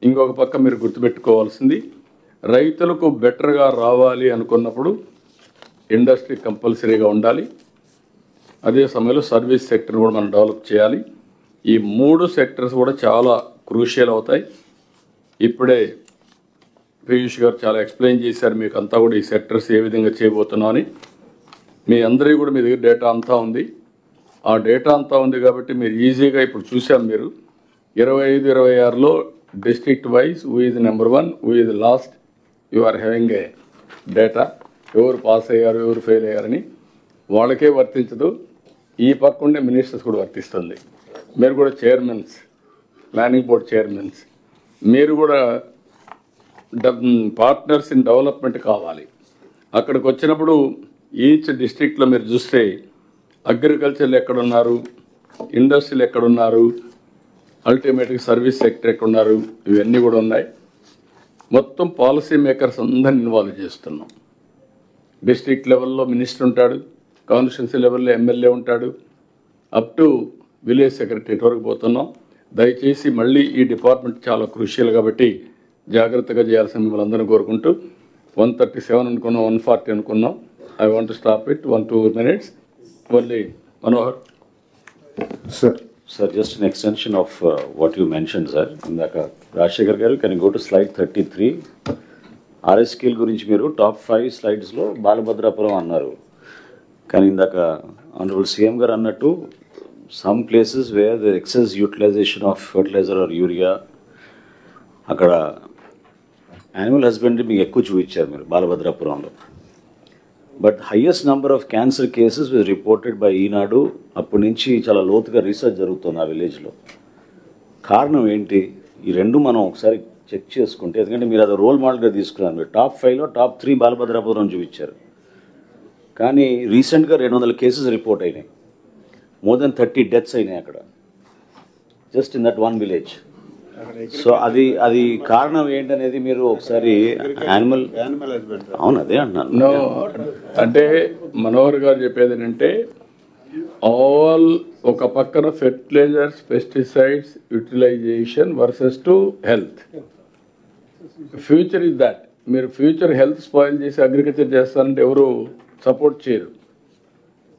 Speaker 2: ఇంకొక పక్క మీరు గుర్తుపెట్టుకోవాల్సింది, రైతులకు బెటర్గా రావాలి అనుకున్నప్పుడు ఇండస్ట్రీ కంపల్సరీగా ఉండాలి. అదే సమయంలో సర్వీస్ సెక్టర్ కూడా మనం డెవలప్ చేయాలి. ఈ 3 సెక్టర్స్ కూడా చాలా క్రూషియల్ అవుతాయి. ఇప్పుడే పీయూష్ గారు చాలా ఎక్స్ప్లెయిన్ చేశారు మీకు అంతా కూడా ఈ సెక్టర్స్ ఏ విధంగా చేయబోతున్నామని. మీ అందరికీ కూడా మీ దగ్గర డేటా అంతా ఉంది. ఆ డేటా అంతా ఉంది కాబట్టి మీరు ఈజీగా ఇప్పుడు చూసాం. మీరు 25-26లో district wise who is number 1, who is last, you are having a data. ఎవరు పాస్ అయ్యారు, ఎవరు ఫెయిల్ అయ్యారని వాళ్ళకే వర్తించదు, ఈ పక్క ఉండే మినిస్టర్స్ కూడా వర్తిస్తుంది. మీరు కూడా చైర్మన్స్, ప్లానింగ్ బోర్డ్ చైర్మన్స్, మీరు కూడా పార్ట్నర్స్ ఇన్ డెవలప్మెంట్ కావాలి. అక్కడికి వచ్చినప్పుడు ఈచ్ డిస్ట్రిక్ట్లో మీరు చూస్తే అగ్రికల్చర్లు ఎక్కడున్నారు, ఇండస్ట్రీలు ఎక్కడున్నారు, అల్టిమేట్గా సర్వీస్ సెక్టర్ ఎక్కడున్నారు, ఇవన్నీ కూడా ఉన్నాయి. మొత్తం పాలసీ మేకర్స్ అందరిని ఇన్వాల్వ్ చేస్తున్నాం. డిస్ట్రిక్ట్ లెవెల్లో మినిస్టర్ ఉంటాడు, కాన్స్టిట్యున్సీ లెవెల్లో ఎమ్మెల్యే ఉంటాడు, అప్ టు విలేజ్ సెక్రటరీ వరకు పోతున్నాం. దయచేసి మళ్ళీ ఈ డిపార్ట్మెంట్ చాలా క్రూషియల్ కాబట్టి జాగ్రత్తగా చేయాల్సిన మిమ్మల్ని అందరినీ కోరుకుంటూ 137 అనుకున్నాం, 140 అనుకున్నాం. I want to stop it 1-2 minutes. Only Manohar.
Speaker 7: Sir, just an extension of what you mentioned, sir. ఇందాక రాజశేఖర్ గారు, can you go to slide 33? RSKL గురించి మీరు టాప్ 5 స్లైడ్స్లో బాలభద్రాపురం అన్నారు. కానీ ఇందాక ఆనరబుల్ సీఎం గారు అన్నట్టు some places where the excess utilisation of fertiliser or urea, అక్కడ యానిమల్ హస్బెండరీ మీకు ఎక్కువ చూపించారు మీరు బాలభద్రాపురంలో. But highest number of cancer cases was reported by Eenadu. అప్పటి నుంచి చాలా లోతుగా రీసెర్చ్ జరుగుతుంది ఆ విలేజ్లో. కారణం ఏంటి? ఈ రెండు మనం ఒకసారి చెక్ చేసుకుంటే, ఎందుకంటే మీరు అది రోల్ మోడల్గా తీసుకున్నారు. మీరు టాప్ 5లో టాప్ 3 బాలభద్రాపురం చూపించారు. కానీ రీసెంట్గా 200 కేసెస్ రిపోర్ట్ అయినాయి. మోర్ దెన్ 30 డెత్స్ అయినాయి అక్కడ, just in that one village. So అది కారణం ఏంటనేది మీరు ఒకసారి యానిమల్ అవును అదే అంటున్నాను.
Speaker 2: అంటే మనోహర్ గారు చెప్పేది ఏంటంటే ఆల్ ఒక పక్కన fertilizers, pesticides utilization versus to health. Future is that. మీరు ఫ్యూచర్ హెల్త్ స్పాయిల్ చేసి అగ్రికల్చర్ చేస్తారంటే ఎవరు సపోర్ట్ చేయరు.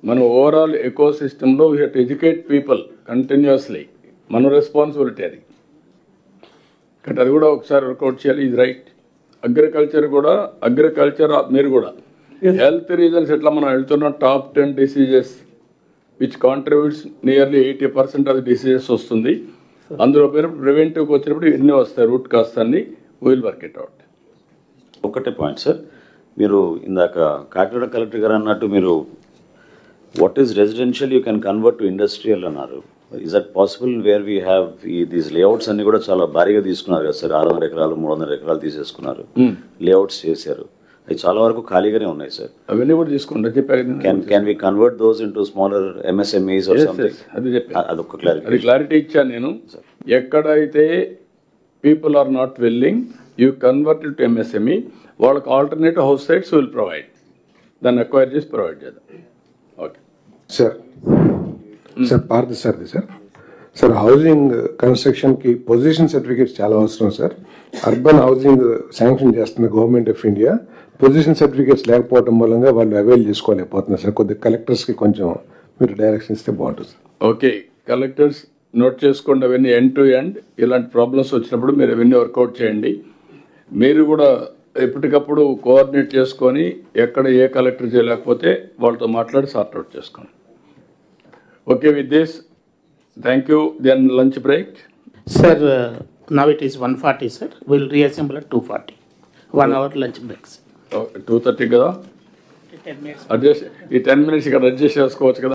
Speaker 2: మనం ఓవరాల్ ఎకో సిస్టంలో we have to educate people continuously. మన రెస్పాన్సిబిలిటీ అది. కాబట్టి అది కూడా ఒకసారి వర్కౌట్ చేయాలి. ఇది రైట్. అగ్రికల్చర్ మీరు కూడా హెల్త్ రీజన్స్ ఎట్లా మనం వెళ్తున్నాం, top 10 diseases which contributes nearly 80% of diseases వస్తుంది. అందులో పోయినప్పుడు ప్రివెంటివ్కి వచ్చినప్పుడు ఇవన్నీ వస్తాయి, రూట్ కాస్ట్ అన్ని. Will work it out.
Speaker 7: ఒకటే పాయింట్ సార్, మీరు ఇందాక కాకినాడ కలెక్టర్ గారు అన్నట్టు మీరు what is residential you can convert to industrial అన్నారు. Is that possible where we have these layouts అన్ని కూడా చాలా భారీగా తీసుకున్నారు కదా సార్, 600 ఎకరాలు 300 ఎకరాలు తీసేసుకున్నారు, లేఅవుట్స్ చేశారు. అవి చాలా వరకు ఖాళీగానే ఉన్నాయి సార్.
Speaker 2: అవన్నీ కూడా తీసుకుంటారు చెప్పారు.
Speaker 7: Can we convert those into smaller MSMEs or something?
Speaker 2: అది చెప్పారు.
Speaker 7: అదొక క్లారిటీ.
Speaker 2: అది క్లారిటీ ఇచ్చాను నేను. ఎక్కడైతే people are not willing you convert to MSME, వాళ్ళకి alternative house sites will provide. దాన్ని అక్వైర్ చేసి ప్రొవైడ్ చేద్దాం. Okay
Speaker 22: sir Parthasarathy sir housing కన్స్ట్రక్షన్కి పొజిషన్ సర్టిఫికేట్స్ చాలా అవసరం సార్. అర్బన్ హౌసింగ్ శాంక్షన్ చేస్తున్న government of India position certificates లేకపోవడం మూలంగా వాళ్ళు అవైల్ చేసుకోలేకపోతున్నారు సార్. కొద్దిగా కలెక్టర్స్కి కొంచెం మీరు డైరెక్షన్ ఇస్తే బాగుంటుంది సార్.
Speaker 2: ఓకే, కలెక్టర్స్ నోట్ చేసుకోండి. అవన్నీ ఎండ్ టు ఎండ్ ఇలాంటి ప్రాబ్లమ్స్ వచ్చినప్పుడు మీరు అవన్నీ వర్కౌట్ చేయండి. మీరు కూడా ఎప్పటికప్పుడు కోఆర్డినేట్ చేసుకొని ఎక్కడ ఏ కలెక్టర్ చేయలేకపోతే వాళ్ళతో మాట్లాడి సార్ట్అవుట్ చేసుకోండి. Okay, with this thank you. Then lunch break.
Speaker 23: Sir, now it is 1:40, sir. We'll reassemble at 2:40. 1 hour lunch break, sir.
Speaker 2: 2:30 కదా, అడ్జస్ట్ ఈ 10 minutes ఇక్కడ అడ్జస్ట్ చేసుకోవచ్చు కదా.